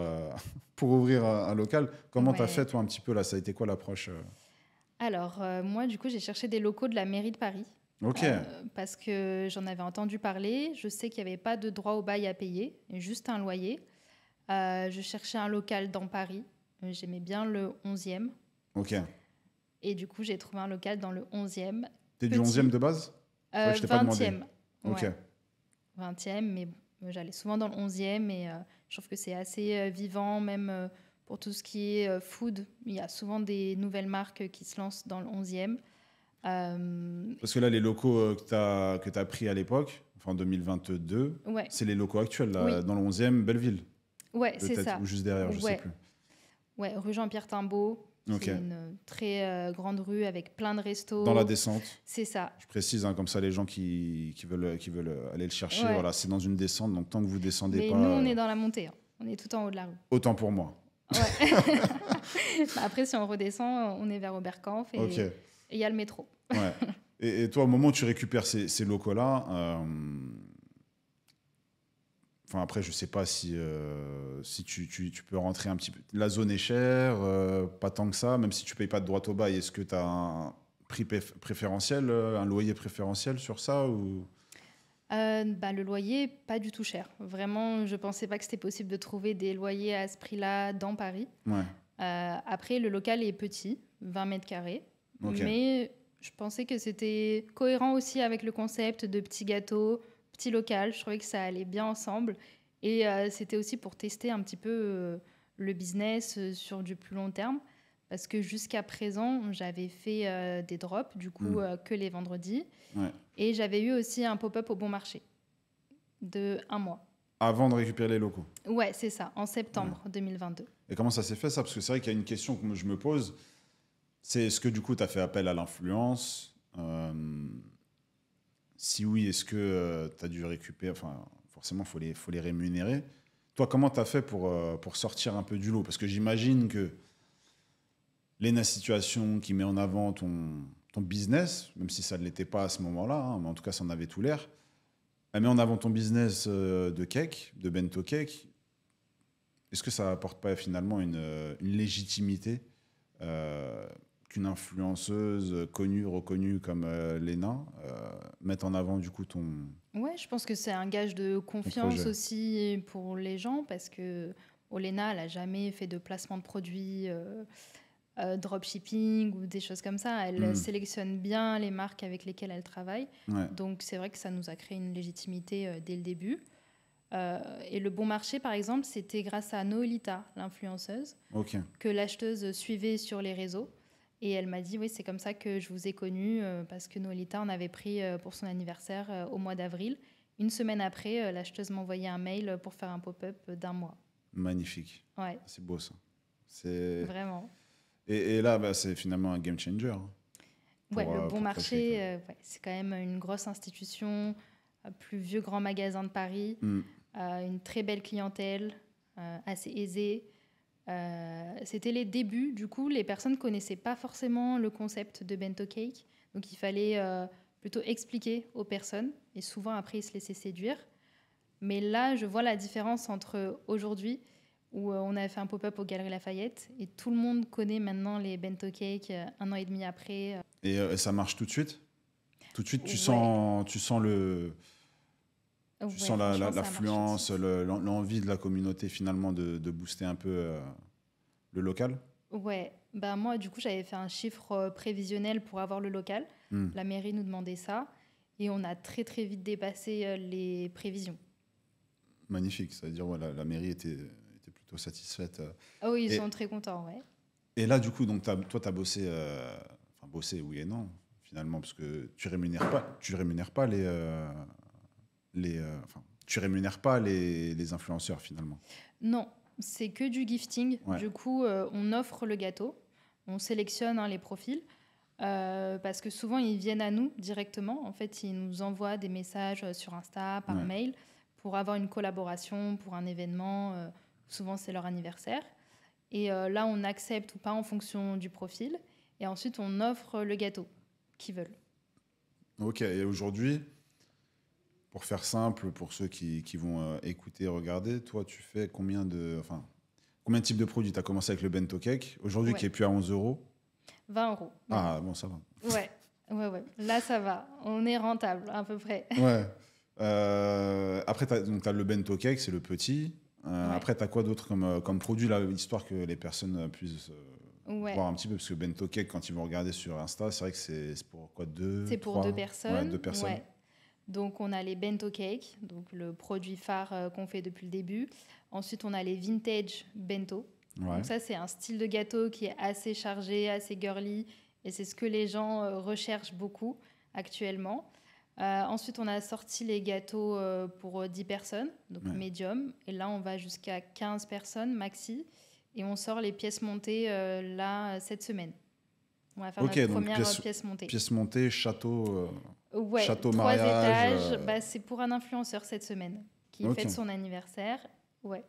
ouvrir un local. Comment tu as Ouais. fait, toi, un petit peu là? Ça a été quoi l'approche? Alors, moi, du coup, j'ai cherché des locaux de la mairie de Paris Ok, parce que j'en avais entendu parler. Je sais qu'il n'y avait pas de droit au bail à payer, juste un loyer. Je cherchais un local dans Paris. J'aimais bien le 11e. ok. Et du coup, j'ai trouvé un local dans le 11e, T'es du 11e petit, de base? C'est vrai que je t'ai pas demandé. 20e. Ok. Ouais, 20e, mais bon, j'allais souvent dans le 11e et je trouve que c'est assez vivant, même pour tout ce qui est food. Il y a souvent des nouvelles marques qui se lancent dans le 11e. Parce que là, les locaux que tu as pris à l'époque, enfin en 2022, Ouais, c'est les locaux actuels, là, oui, dans le 11e, Belleville, ouais, c'est peut-être, ça. ou juste derrière, je sais Ouais, plus. ouais, rue Jean-Pierre Timbaud, Ok. qui est une très grande rue avec plein de Dans la restos. descente, C'est ça. je précise, hein, comme ça, les gens qui veulent aller le chercher, Ouais. voilà, c'est dans une descente, donc tant que vous descendez Mais pas, nous, on est dans la montée, hein. On est tout en haut de la rue. autant pour moi. Ouais. Bah, après, si on redescend, on est vers Oberkampf Ok, et il y a le métro. ouais. Et toi, au moment où tu récupères ces locaux-là, enfin après, je sais pas si tu peux rentrer un petit peu. La zone est chère, pas tant que ça, même si tu payes pas de droit au bail. Est-ce que tu as un prix préférentiel, un loyer préférentiel sur ça ou... Bah, le loyer, pas du tout cher. Vraiment, je pensais pas que c'était possible de trouver des loyers à ce prix-là dans Paris. Ouais, Après, le local est petit, 20 mètres carrés, ok. mais je pensais que c'était cohérent aussi avec le concept de petit gâteau, petit local. Je trouvais que ça allait bien ensemble. Et c'était aussi pour tester un petit peu le business sur du plus long terme. Parce que jusqu'à présent, j'avais fait des drops, du coup, Hmm, que les vendredis. ouais. Et j'avais eu aussi un pop-up au bon marché de un mois. Avant de récupérer les locaux. Ouais, c'est ça, en Ouais. septembre 2022. Et comment ça s'est fait ça? Parce que c'est vrai qu'il y a une question que moi, je me pose, c'est est-ce que du coup tu as fait appel à l'influence? Si oui, est-ce que tu as dû récupérer, enfin forcément faut les rémunérer. Toi, comment tu as fait pour sortir un peu du lot? Parce que j'imagine que Lena Situation qui met en avant ton business, même si ça ne l'était pas à ce moment-là, hein, mais en tout cas ça en avait tout l'air, elle met en avant ton business de cake, de bento cake. Est-ce que ça apporte pas finalement une légitimité qu'une influenceuse connue, reconnue comme Lena mette en avant du coup Ouais, je pense que c'est un gage de ton confiance projet? aussi pour les gens parce que Olena, elle n'a jamais fait de placement de produits, dropshipping ou des choses comme ça. Elle Hmm, sélectionne bien les marques avec lesquelles elle travaille. ouais, Donc c'est vrai que ça nous a créé une légitimité dès le début. Et le bon marché, par exemple, c'était grâce à Noelita, l'influenceuse, ok, que l'acheteuse suivait sur les réseaux. Et elle m'a dit, oui, c'est comme ça que je vous ai connu, parce que Noelita en avait pris pour son anniversaire au mois d'avril. Une semaine après, l'acheteuse m'envoyait un mail pour faire un pop-up d'un mois. magnifique. Ouais, C'est beau ça. C'est... vraiment. Et là, bah, c'est finalement un game changer hein, Ouais, le bon pour Fresh Cake, marché, ouais. ouais, c'est quand même une grosse institution, plus vieux grand magasin de Paris, Hmm, une très belle clientèle, assez aisée. C'était les débuts, du coup, les personnes ne connaissaient pas forcément le concept de bento cake, donc il fallait plutôt expliquer aux personnes, et souvent après ils se laissaient séduire. Mais là, je vois la différence entre aujourd'hui, où on avait fait un pop-up aux Galeries Lafayette, et tout le monde connaît maintenant les bento cake un an et demi après. Et ça marche tout de suite? Tout de suite, Ouais, tu ouais, sens franchement, ça marche tout de l'affluence, suite. l'envie de la communauté finalement de booster un peu le local? Ouais, bah moi, du coup, j'avais fait un chiffre prévisionnel pour avoir le local. Hmm, La mairie nous demandait ça, et on a très très vite dépassé les prévisions. magnifique, c'est-à-dire ouais, la mairie était plutôt satisfaite. Ah oui, ils Et, sont très contents, ouais. et là, du coup, donc, toi, tu as bossé, enfin bossé, oui et non, finalement, parce que tu rémunères pas enfin, tu rémunères pas les influenceurs finalement. Non, c'est que du gifting. Ouais, Du coup, on offre le gâteau, on sélectionne hein, les profils, parce que souvent, ils viennent à nous directement. En fait, ils nous envoient des messages sur Insta, par ouais. mail, pour avoir une collaboration pour un événement. Souvent, c'est leur anniversaire. Et là, on accepte ou pas en fonction du profil. Et ensuite, on offre le gâteau qu'ils veulent. Ok, et aujourd'hui, Pour faire simple, pour ceux qui vont écouter, regarder, toi, tu fais combien de types de produits? Tu as commencé avec le bento cake, aujourd'hui qui Ouais, est plus à 11 euros. 20 euros maintenant. Ah, bon, ça va. Ouais, ouais, ouais. Là, ça va. On est rentable, à peu près. Ouais. Après, tu as le bento cake, c'est le petit. Ouais, Après, tu as quoi d'autre comme produit, là, histoire que les personnes puissent ouais. voir un petit peu? Parce que bento cake, quand ils vont regarder sur Insta, c'est vrai que c'est pour quoi? Deux, C'est pour deux trois? Ouais, personnes. deux personnes. Ouais. Donc, on a les bento cake, donc le produit phare qu'on fait depuis le début. Ensuite, on a les vintage bento. Ouais. Donc, ça, c'est un style de gâteau qui est assez chargé, assez girly. Et c'est ce que les gens recherchent beaucoup actuellement. Ensuite, on a sorti les gâteaux pour 10 personnes, donc Ouais. médium. Et là, on va jusqu'à 15 personnes maxi. Et on sort les pièces montées là, cette semaine. On va faire Ok, notre donc première pièce montée. pièce montée, château, Ouais, château 3 mariage. étages. Bah, c'est pour un influenceur cette semaine qui Ok. fête son anniversaire. Ouais.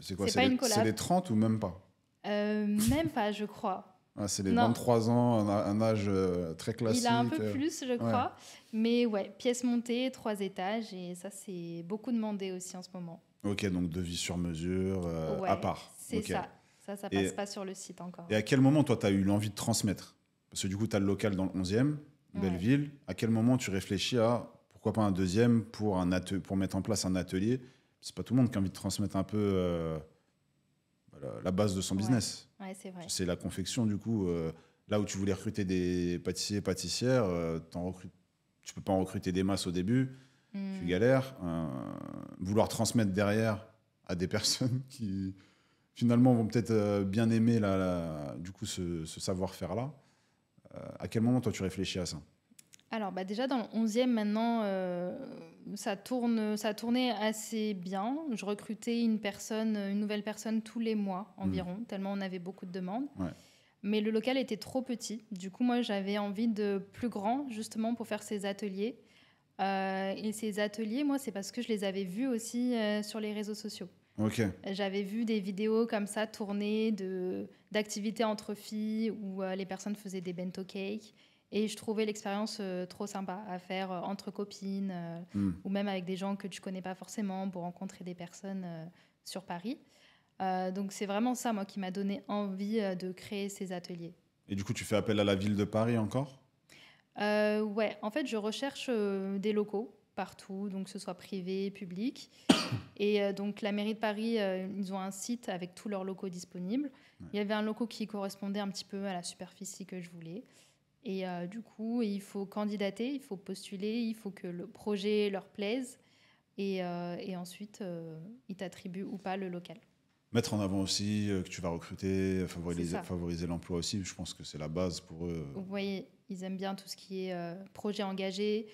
C'est quoi? C'est pas une C'est collab. les 30 ou même pas? Même pas, je crois. Ah, c'est les Non, 23 ans, un âge très il a un peu classique. plus, je Ouais. crois. Mais ouais, pièce montée, 3 étages. Et ça, c'est beaucoup demandé aussi en ce moment. Ok, donc devis sur mesure, à Ouais, part. c'est Ok. ça. Ça Et, passe pas sur le site encore. et à quel moment, toi, tu as eu l'envie de transmettre? Parce que du coup, tu as le local dans le 11e, Ouais. Belleville. À quel moment tu réfléchis à pourquoi pas un deuxième pour mettre en place un atelier? C'est pas tout le monde qui a envie de transmettre un peu la base de son Ouais, business. ouais, c'est vrai. C'est la confection, du coup. Là où tu voulais recruter des pâtissiers, pâtissières, tu peux pas en recruter des masses au début. Tu Hmm. galères. Vouloir transmettre derrière à des personnes qui finalement vont peut-être bien aimer du coup ce savoir-faire-là. À quel moment toi tu réfléchis à ça? Alors, bah déjà, dans le 11e, maintenant, ça tournait assez bien. Je recrutais une nouvelle personne tous les mois Hmm. environ, tellement on avait beaucoup de demandes. Ouais. Mais le local était trop petit. Du coup, moi, j'avais envie de plus grand, justement, pour faire ces ateliers. Et ces ateliers, moi, c'est parce que je les avais vus aussi sur les réseaux sociaux. Ok. J'avais vu des vidéos comme ça tournées d'activités entre filles où les personnes faisaient des bento cakes. Et je trouvais l'expérience trop sympa à faire entre copines Hmm. ou même avec des gens que tu connais pas forcément pour rencontrer des personnes sur Paris. Donc c'est vraiment ça, moi, qui m'a donné envie de créer ces ateliers. Et du coup tu fais appel à la ville de Paris encore? Ouais, en fait, je recherche des locaux partout, donc que ce soit privé, public. Et donc la mairie de Paris, ils ont un site avec tous leurs locaux disponibles. Il y avait un local qui correspondait un petit peu à la superficie que je voulais. Et du coup, il faut candidater, il faut postuler, il faut que le projet leur plaise. Et ensuite, ils t'attribuent ou pas le local. Mettre en avant aussi que tu vas recruter, C'est ça. favoriser l'emploi aussi, je pense que c'est la base pour eux. Vous voyez, ils aiment bien tout ce qui est projet engagé,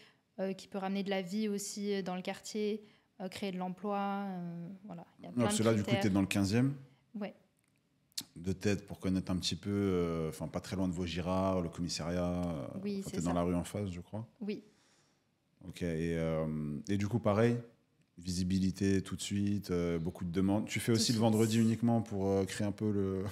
qui peut ramener de la vie aussi dans le quartier, créer de l'emploi. Voilà, il y a Ouais, plein parce de que là, du coup, tu es critères. dans le 15e, Ouais, de tête pour connaître un petit peu, enfin, pas très loin de Vaugirard, le commissariat. oui, Enfin, c'est tu es dans ça. la rue en face, je crois. Oui. Ok, et du coup, pareil, visibilité tout de suite, beaucoup de demandes. Tu fais Tout de aussi le suite. vendredi uniquement pour créer un peu le.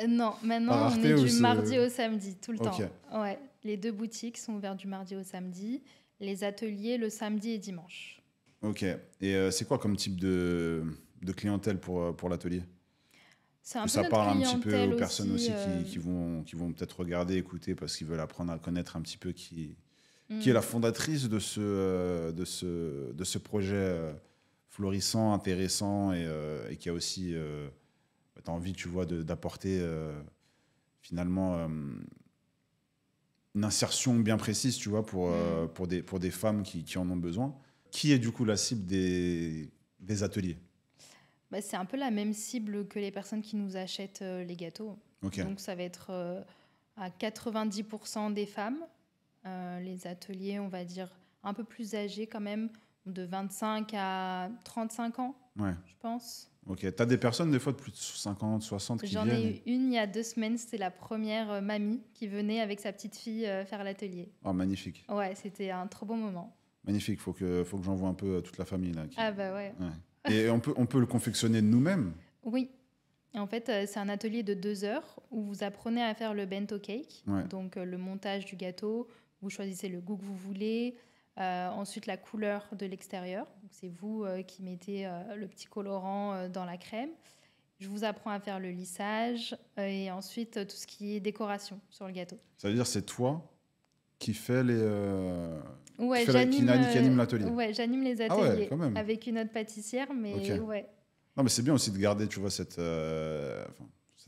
Non, La maintenant on rareté est ou du mardi c'est. au samedi, tout le Ok, temps. Ouais, les 2 boutiques sont ouvertes du mardi au samedi, les ateliers le samedi et dimanche. ok. Et c'est quoi comme type de clientèle pour l'atelier? C'est un Que peu ça notre parle un petit peu clientèle aux personnes aussi. aussi qui vont peut-être regarder, écouter, parce qu'ils veulent apprendre à connaître un petit peu qui est Hmm, la fondatrice de ce projet florissant, intéressant et qui a aussi, tu as envie, tu vois, d'apporter finalement une insertion bien précise, tu vois, hmm. pour des femmes qui en ont besoin. Qui est du coup la cible des ateliers? Bah, c'est un peu la même cible que les personnes qui nous achètent les gâteaux. Ok, Donc ça va être à 90% des femmes. Les ateliers, on va dire, un peu plus âgés quand même, de 25 à 35 ans, ouais. je pense. Ok, tu as des personnes des fois de plus de 50, 60 qui J'en viennent ai eu une il y a 2 semaines, c'était la première mamie qui venait avec sa petite fille faire l'atelier. Oh, magnifique. Ouais, c'était un trop bon moment. Magnifique, faut que j'envoie un peu toute la famille là. Ah bah ouais. Ouais. Et on peut le confectionner nous-mêmes. Oui. Et en fait, c'est un atelier de 2 heures où vous apprenez à faire le bento cake, Ouais. donc le montage du gâteau. Vous choisissez le goût que vous voulez, Ensuite, la couleur de l'extérieur. Donc, c'est vous qui mettez le petit colorant dans la crème. Je vous apprends à faire le lissage et ensuite tout ce qui est décoration sur le gâteau. Ça veut dire c'est toi qui fais les Ouais, qui anime l'atelier. ouais, j'anime les Ah ouais, ateliers quand même. avec une autre pâtissière, Ok. mais ouais. Non, mais c'est bien aussi de garder, tu vois, cette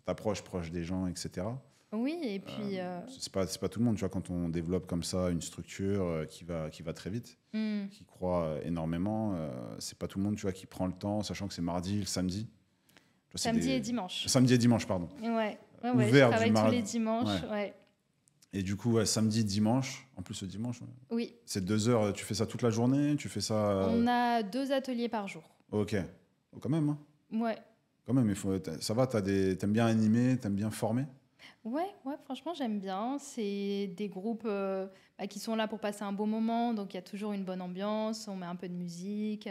approche proche des gens, etc. Oui, et puis C'est pas tout le monde, tu vois, quand on développe comme ça une structure qui va très vite, qui croit énormément, c'est pas tout le monde, tu vois, qui prend le temps, sachant que c'est mardi, le samedi. Tu vois, samedi et dimanche. Samedi et dimanche, pardon. Ouais, ouais, Ouvert je travaille du tous mardi. les dimanches. Ouais. Ouais. Et du coup, ouais, samedi, dimanche, en plus le dimanche, ouais. Oui, C'est 2 heures, tu fais ça toute la journée, tu fais ça. on a 2 ateliers par jour. Ok. Oh, quand même, hein. Ouais. Quand même, ça va, t'aimes bien animer, t'aimes bien former. Ouais, ouais, franchement, j'aime bien. C'est des groupes qui sont là pour passer un beau moment, donc il y a toujours une bonne ambiance, on met un peu de musique.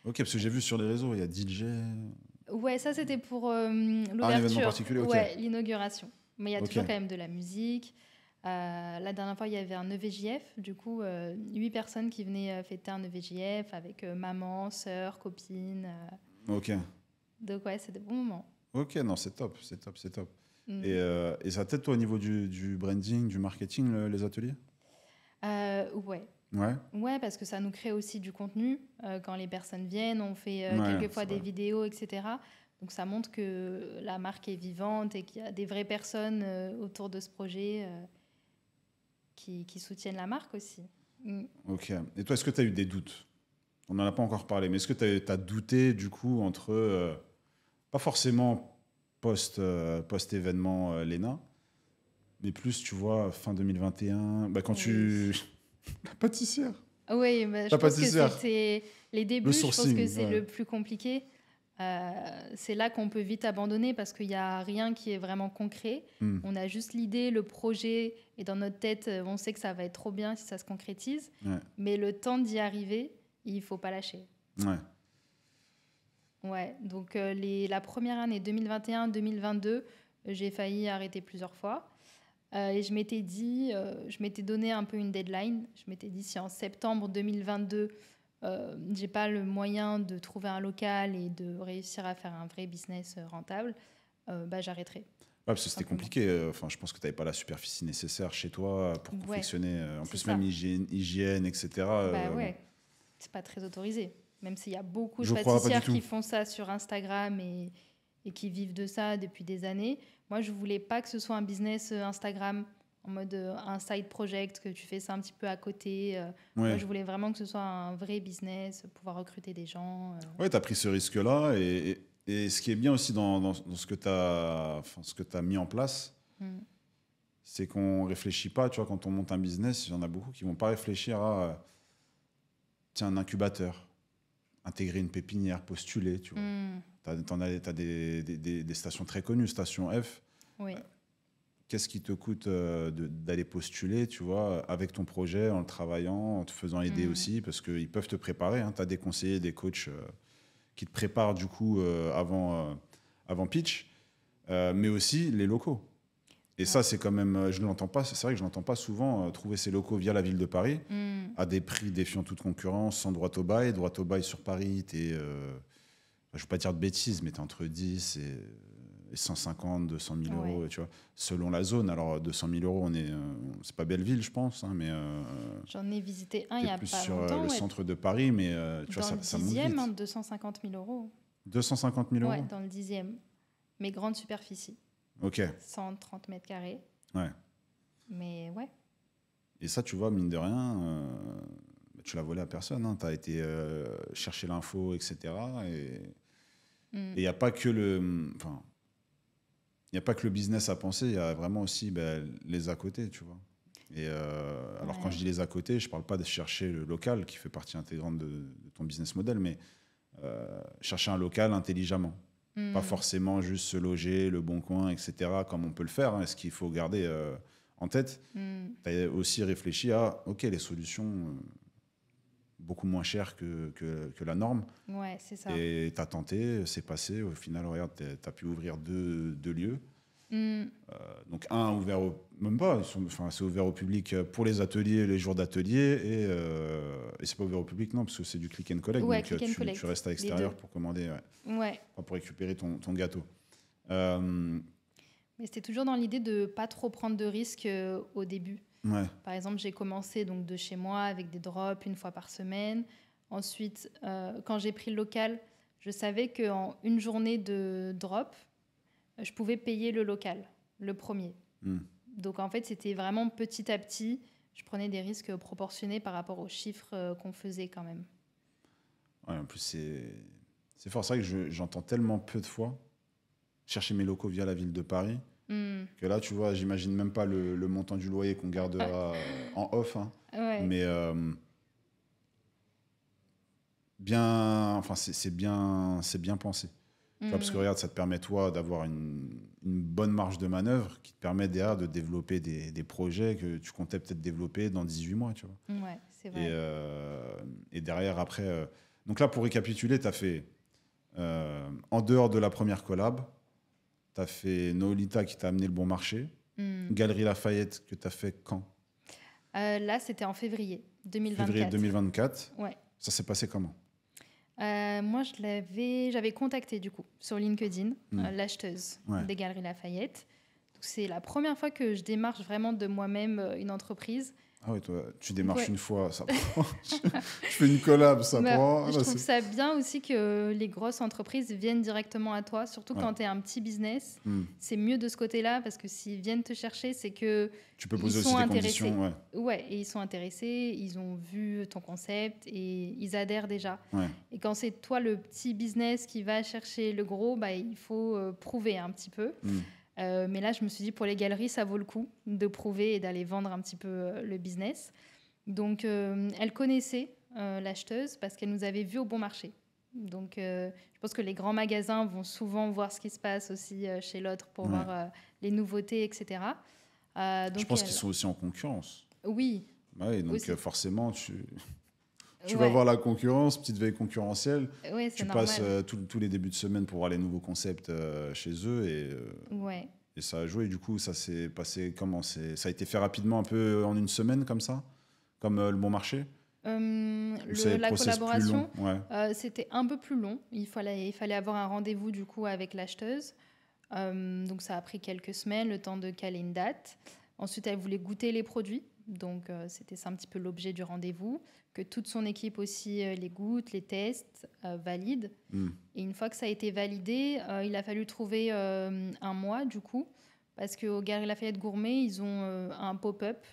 Ok, parce que j'ai vu sur les réseaux, il y a DJ. Ouais, ça c'était pour Un événement l'ouverture, particulier, ok. ouais, l'inauguration. Mais il y a Ok. toujours quand même de la musique. La dernière fois, il y avait un EVJF, du coup, 8 personnes qui venaient fêter un EVJF avec maman, sœur, copine. Ok. Donc ouais, c'est des bons moments. Ok, non, c'est top, c'est top, c'est top. Mm. Et ça t'aide, toi, au niveau du branding, du marketing, les ateliers? Ouais. Ouais. Ouais, parce que ça nous crée aussi du contenu. Quand les personnes viennent, on fait Ouais, quelquefois c'est des vrai. vidéos, etc. Donc ça montre que la marque est vivante et qu'il y a des vraies personnes autour de ce projet qui soutiennent la marque aussi. Mm. Ok. Et toi, est-ce que tu as eu des doutes? On n'en a pas encore parlé, mais est-ce que tu as douté, du coup, entre, pas forcément post-événement Léna, mais plus, tu vois, fin 2021, bah, quand Oui. La pâtissière. Oui, bah, je La pense que pâtissière. c'était les Le débuts, je pense que sourcing, c'est ouais. le plus compliqué. C'est là qu'on peut vite abandonner parce qu'il n'y a rien qui est vraiment concret. Hmm. On a juste l'idée, le projet, et dans notre tête, on sait que ça va être trop bien si ça se concrétise. Ouais. Mais le temps d'y arriver, il ne faut pas lâcher. Ouais. Ouais, donc la première année 2021-2022, j'ai failli arrêter plusieurs fois. Et je m'étais dit, je m'étais donné un peu une deadline. Je m'étais dit, si en septembre 2022, j'ai pas le moyen de trouver un local et de réussir à faire un vrai business rentable, j'arrêterai. Ouais, parce que c'était Simplement. compliqué. Enfin, je pense que tu n'avais pas la superficie nécessaire chez toi pour Ouais, confectionner. En c'est plus, ça. même hygiène, etc. Bah Bon, ouais, c'est pas très autorisé. Même s'il y a beaucoup de je crois pas du pâtissières tout. qui font ça sur Instagram et qui vivent de ça depuis des années. Moi, je voulais pas que ce soit un business Instagram en mode un side project, que tu fais ça un petit peu à côté. Moi, Ouais, je voulais vraiment que ce soit un vrai business, pouvoir recruter des gens. ouais, tu as pris ce risque-là. Et ce qui est bien aussi dans ce que tu as, ce que tu mis en place, Mm. c'est qu'on réfléchit pas. Tu vois, quand on monte un business, il y en a beaucoup qui vont pas réfléchir à tiens, un incubateur, intégrer une pépinière, postuler. Tu vois. Mm. T'as des stations très connues, station F. Oui. Qu'est-ce qui te coûte d'aller postuler, tu vois, avec ton projet, en le travaillant, en te faisant aider aussi, parce qu'ils peuvent te préparer. Hein. Tu as des conseillers, des coachs qui te préparent du coup avant pitch, mais aussi les locaux. Et ça, c'est quand même, je ne l'entends pas, c'est vrai que je ne l'entends pas souvent, trouver ces locaux via la ville de Paris, Mm. à des prix défiant toute concurrence, sans droit au bail. Droit au bail sur Paris, je ne veux pas dire de bêtises, mais tu es entre 10 et 150, 200 000 euros, Ouais. tu vois, selon la zone. Alors, 200 000 euros, c'est pas Belleville, je pense, hein, mais J'en ai visité un il n'y t'es a plus pas sur longtemps. le Ouais. centre de Paris, mais tu vois, Dans le ça monte 10e, vite. 250 000 euros. 250 000 Ouais, euros. dans le 10e. Mais grande superficie, Ok, 130 mètres carrés. ouais. Mais ouais. Et ça, tu vois, mine de rien, tu l'as volé à personne. Tu as été chercher l'info, etc. Et Mm. il n'y a pas que enfin, il n'y a pas que le business à penser, il y a vraiment aussi les à côté, tu vois. Et alors, quand Ouais. je dis les à côté, je ne parle pas de chercher le local qui fait partie intégrante de ton business model, mais chercher un local intelligemment. Pas Mm. forcément juste se loger, le bon coin, etc., comme on peut le faire. Hein, ce qu'il faut garder en tête. Mm. Tu as aussi réfléchi à, OK, les solutions beaucoup moins chères que la norme. Ouais, c'est ça. Et tu as tenté, c'est passé. Au final, regarde, tu as pu ouvrir deux lieux. Mm. Donc un ouvert même pas, c'est ouvert au public pour les ateliers, les jours d'atelier, et c'est pas ouvert au public non, parce que c'est du click and collect, Ouais, donc click and collect. tu restes à l'extérieur pour commander, Ouais. pour récupérer ton gâteau. Euh, Mais c'était toujours dans l'idée de pas trop prendre de risques au début. ouais. Par exemple, j'ai commencé donc de chez moi avec des drops une fois par semaine. Ensuite, quand j'ai pris le local, je savais qu'en une journée de drop, je pouvais payer le local, le premier. Donc en fait, c'était vraiment petit à petit. Je prenais des risques proportionnés par rapport aux chiffres qu'on faisait quand même. Ouais, en plus, c'est fort. C'est vrai que j'entends tellement peu de fois chercher mes locaux via la ville de Paris que là, tu vois, j'imagine même pas le montant du loyer qu'on gardera en off. Hein. Ouais. Mais c'est bien pensé. Tu vois, parce que regarde, ça te permet, toi, d'avoir une bonne marge de manœuvre qui te permet derrière de développer des projets que tu comptais peut-être développer dans 18 mois. Tu vois. Ouais, c'est vrai. Et derrière, après. Donc là, pour récapituler, tu as fait, en dehors de la première collab, tu as fait Nolita qui t'a amené le bon marché. Galerie Lafayette que tu as fait quand? Là, c'était en février 2024. Février 2024. Ouais. Ça s'est passé comment? Moi, j'avais contacté du coup sur LinkedIn l'acheteuse des Galeries Lafayette. C'est la première fois que je démarche vraiment de moi-même une entreprise. Ah oui, toi, tu démarches une fois, ça prend. Tu fais une collab, ça prend. Je trouve ça bien aussi que les grosses entreprises viennent directement à toi, surtout quand tu es un petit business. C'est mieux de ce côté-là parce que s'ils viennent te chercher, c'est que tu peux poser aussi des conditions. Ouais, et ils sont intéressés, ils ont vu ton concept et ils adhèrent déjà. Ouais. Et quand c'est toi le petit business qui va chercher le gros, bah, il faut prouver un petit peu. Mais là, je me suis dit, pour les galeries, ça vaut le coup de prouver et d'aller vendre un petit peu le business. Donc, elle connaissait l'acheteuse parce qu'elle nous avait vus au bon marché. Donc, je pense que les grands magasins vont souvent voir ce qui se passe aussi chez l'autre pour voir les nouveautés, etc. Donc je pense qu'ils sont aussi en concurrence. Oui. Ouais, donc forcément, tu vas voir la concurrence, petite veille concurrentielle. Ouais, tu passes tous les débuts de semaine pour voir les nouveaux concepts chez eux et ça a joué. Du coup, ça s'est passé comment? Ça a été fait rapidement, un peu en une semaine comme ça, comme le bon marché. La collaboration, c'était un peu plus long. Il fallait avoir un rendez-vous du coup avec l'acheteuse. Donc ça a pris quelques semaines, le temps de caler une date. Ensuite, elle voulait goûter les produits. Donc, c'était ça un petit peu l'objet du rendez-vous, que toute son équipe aussi les goûte, les teste, valide. Et une fois que ça a été validé, il a fallu trouver un mois, du coup, parce qu'au Galeries Lafayette Gourmet, ils ont un pop-up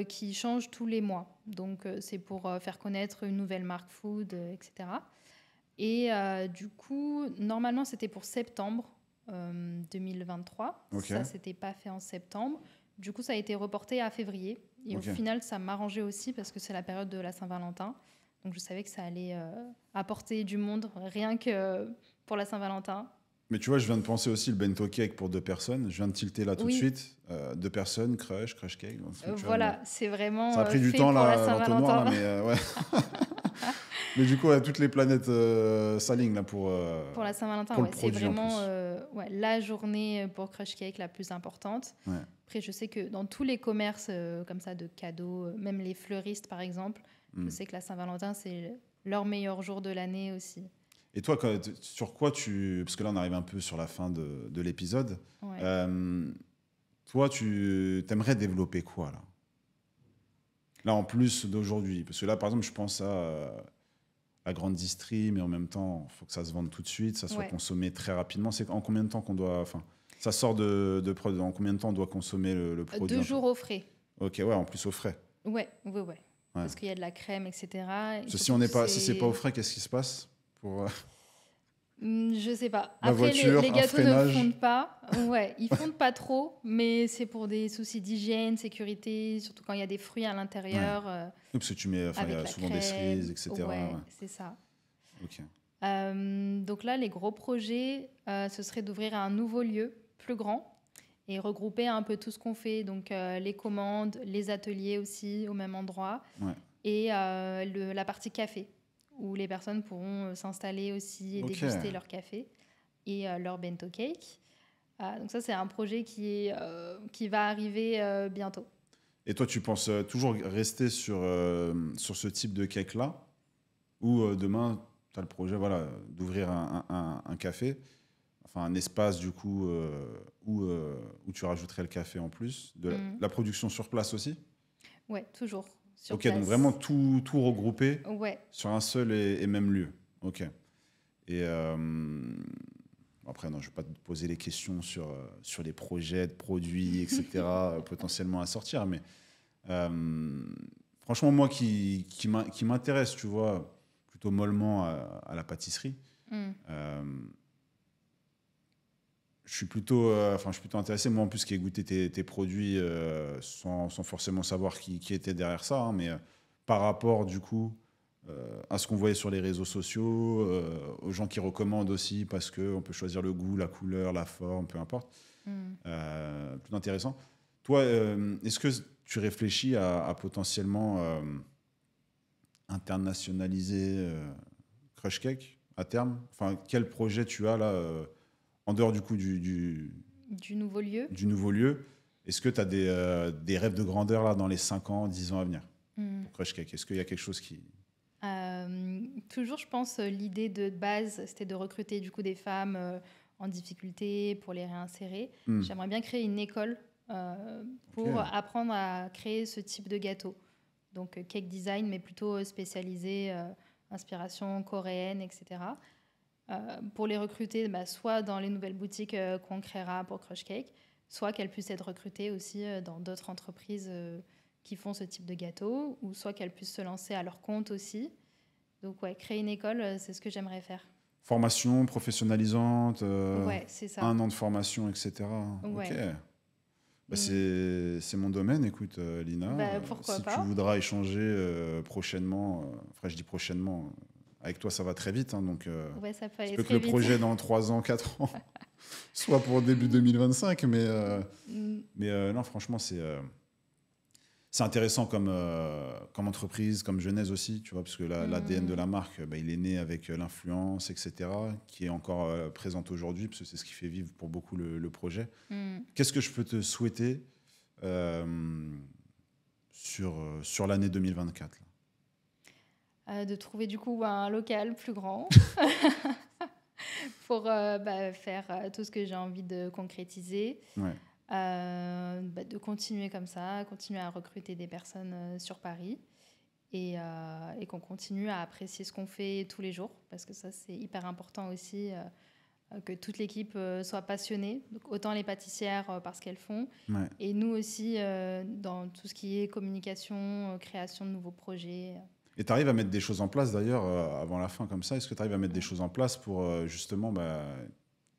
qui change tous les mois. Donc, c'est pour faire connaître une nouvelle marque food, etc. Et du coup, normalement, c'était pour septembre 2023. Okay. Ça, c'était pas fait en septembre. Du coup, ça a été reporté à février. Et au final, ça m'arrangeait aussi parce que c'est la période de la Saint-Valentin. Donc, je savais que ça allait apporter du monde, rien que pour la Saint-Valentin. Mais tu vois, je viens de penser aussi le bento cake pour 2 personnes. Je viens de tilter là tout de suite. 2 personnes, crush cake. Donc, voilà, c'est vraiment ça a pris du fait temps, pour là, la Saint-Valentin. Mais ouais. Mais du coup, toutes les planètes s'alignent là pour la Saint-Valentin. C'est vraiment la journée pour crush cake la plus importante. Ouais. Après, je sais que dans tous les commerces comme ça de cadeaux, même les fleuristes par exemple, je sais que la Saint-Valentin, c'est leur meilleur jour de l'année aussi. Et toi, sur quoi parce que là, on arrive un peu sur la fin de l'épisode. Ouais. Toi, tu aimerais développer quoi là? Là, en plus d'aujourd'hui. Parce que là, par exemple, je pense à grande distrie, mais en même temps, il faut que ça se vende tout de suite, ça soit consommé très rapidement. C'est en combien de temps qu'on doit... Ça sort de produit. En combien de temps on doit consommer le produit? 2 jours au frais. Ok, ouais, en plus au frais. Ouais. Parce qu'il y a de la crème, etc. Si c'est pas au frais, qu'est-ce qui se passe pour je sais pas. La Après, voiture, les gâteaux ne fondent pas. Ouais, ils fondent pas trop, mais c'est pour des soucis d'hygiène, sécurité, surtout quand il y a des fruits à l'intérieur. Oui, parce que il y a souvent des cerises, etc. Ouais, c'est ça. Ok. Donc là, les gros projets, ce serait d'ouvrir un nouveau lieu plus grand et regrouper un peu tout ce qu'on fait, donc les commandes, les ateliers aussi au même endroit, et la partie café, où les personnes pourront s'installer aussi et déguster leur café et leur bento cake. Donc ça, c'est un projet qui va arriver bientôt. Et toi, tu penses toujours rester sur ce type de cake-là ou demain, tu as le projet voilà, d'ouvrir un café, enfin un espace du coup où tu rajouterais le café en plus, la production sur place aussi? Ouais, toujours sur Ok, donc place. vraiment tout regroupé Ouais. sur un seul et même lieu. Ok. Et après, non, je ne vais pas te poser les questions sur les projets de produits, etc., potentiellement à sortir, mais euh, franchement, moi qui m'intéresse, tu vois, plutôt mollement à la pâtisserie, Mm. je suis plutôt intéressé, moi en plus, qui ai goûté tes produits sans forcément savoir qui était derrière ça, hein, mais par rapport du coup à ce qu'on voyait sur les réseaux sociaux, aux gens qui recommandent aussi parce qu'on peut choisir le goût, la couleur, la forme, peu importe. Mm. Plus intéressant. Toi, est-ce que tu réfléchis à potentiellement internationaliser Crush Cake à terme? Enfin, quel projet tu as là en dehors du coup Du nouveau lieu. du nouveau lieu? Est-ce que tu as des rêves de grandeur là dans les 5 ans, 10 ans à venir pour Crush Cake? Est-ce qu'il y a quelque chose qui... Toujours, je pense, l'idée de base, c'était de recruter du coup des femmes en difficulté pour les réinsérer. Hmm. J'aimerais bien créer une école pour Ok. apprendre à créer ce type de gâteau. Donc cake design, mais plutôt spécialisé, inspiration coréenne, etc. Pour les recruter, soit dans les nouvelles boutiques qu'on créera pour Crush Cake, soit qu'elles puissent être recrutées aussi dans d'autres entreprises qui font ce type de gâteau, ou soit qu'elles puissent se lancer à leur compte aussi. Donc ouais, créer une école, c'est ce que j'aimerais faire. Formation professionnalisante, Ouais, c'est ça. 1 an de formation, etc. Ok. Ouais. Bah, Mm. c'est mon domaine, écoute, Lina. Pourquoi Si tu pas. voudras échanger prochainement, enfin, je dis prochainement, avec toi, ça va très vite. Hein, donc, Ouais, ça peut il se aller peut que très le vite. projet dans 3 ans, 4 ans, soit pour début 2025. Mm. Mais non, franchement, c'est intéressant comme entreprise, comme genèse aussi, tu vois, parce que l'ADN de la marque, bah, il est né avec l'influence, etc., qui est encore présente aujourd'hui, parce que c'est ce qui fait vivre pour beaucoup le projet. Mm. Qu'est-ce que je peux te souhaiter sur l'année 2024 là? De trouver du coup un local plus grand pour faire tout ce que j'ai envie de concrétiser. Ouais. De continuer comme ça, continuer à recruter des personnes sur Paris et qu'on continue à apprécier ce qu'on fait tous les jours, parce que ça, c'est hyper important aussi, que toute l'équipe soit passionnée, donc autant les pâtissières par ce qu'elles font, Ouais. et nous aussi dans tout ce qui est communication, création de nouveaux projets. Et tu arrives à mettre des choses en place d'ailleurs avant la fin comme ça. Est-ce que tu arrives à mettre des choses en place pour justement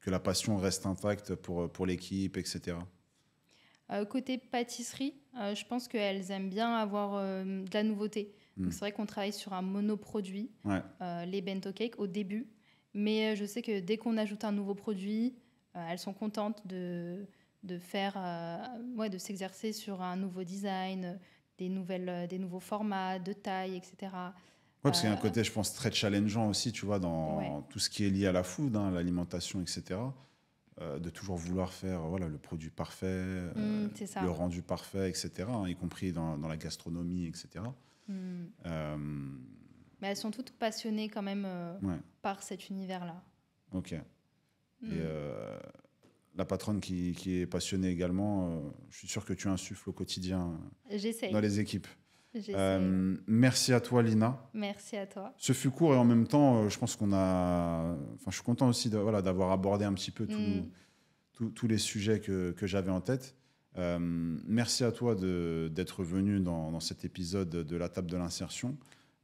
que la passion reste intacte pour l'équipe, etc. Côté pâtisserie, je pense qu'elles aiment bien avoir de la nouveauté. Donc c'est vrai qu'on travaille sur un monoproduit, Ouais. les bento cakes, au début. Mais je sais que dès qu'on ajoute un nouveau produit, elles sont contentes de faire, de s'exercer sur un nouveau design, des nouveaux formats de taille, etc. Ouais, parce qu'il y a un côté, je pense, très challengeant aussi, tu vois, dans Ouais. tout ce qui est lié à la food, hein, l'alimentation, etc. De toujours vouloir faire voilà, le produit parfait, C'est ça. le rendu parfait, etc., hein, y compris dans la gastronomie, etc. Mm. Euh, Mais elles sont toutes passionnées quand même ouais, par cet univers-là. ok. Mm. Et la patronne qui est passionnée également, je suis sûr que tu insuffles au quotidien J'essaye. dans les équipes. J'essaye. Ouais. Merci à toi, Lina. Merci à toi. Ce fut court et en même temps, je pense qu'on a. Enfin, je suis content aussi voilà, d'avoir abordé un petit peu tous les sujets que j'avais en tête. Merci à toi d'être venu dans cet épisode de la table de l'insertion.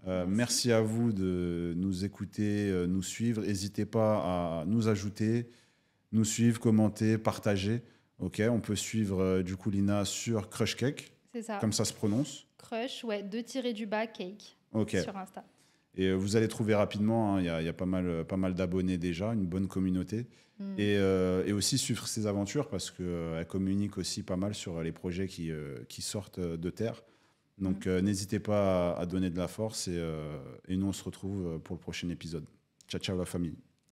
Merci à vous de nous écouter, nous suivre. N'hésitez pas à nous ajouter, nous suivre, commenter, partager. Ok, on peut suivre du coup Lina sur Crush Cake, C'est ça. comme ça se prononce. Crush, ouais, 2-du-bas cake Ok. sur Insta. Et vous allez trouver rapidement, hein, il y a pas mal d'abonnés déjà, une bonne communauté. Et aussi suivre ses aventures parce qu'elle communique aussi pas mal sur les projets qui sortent de terre. Donc n'hésitez pas à donner de la force et nous on se retrouve pour le prochain épisode. Ciao ciao la famille.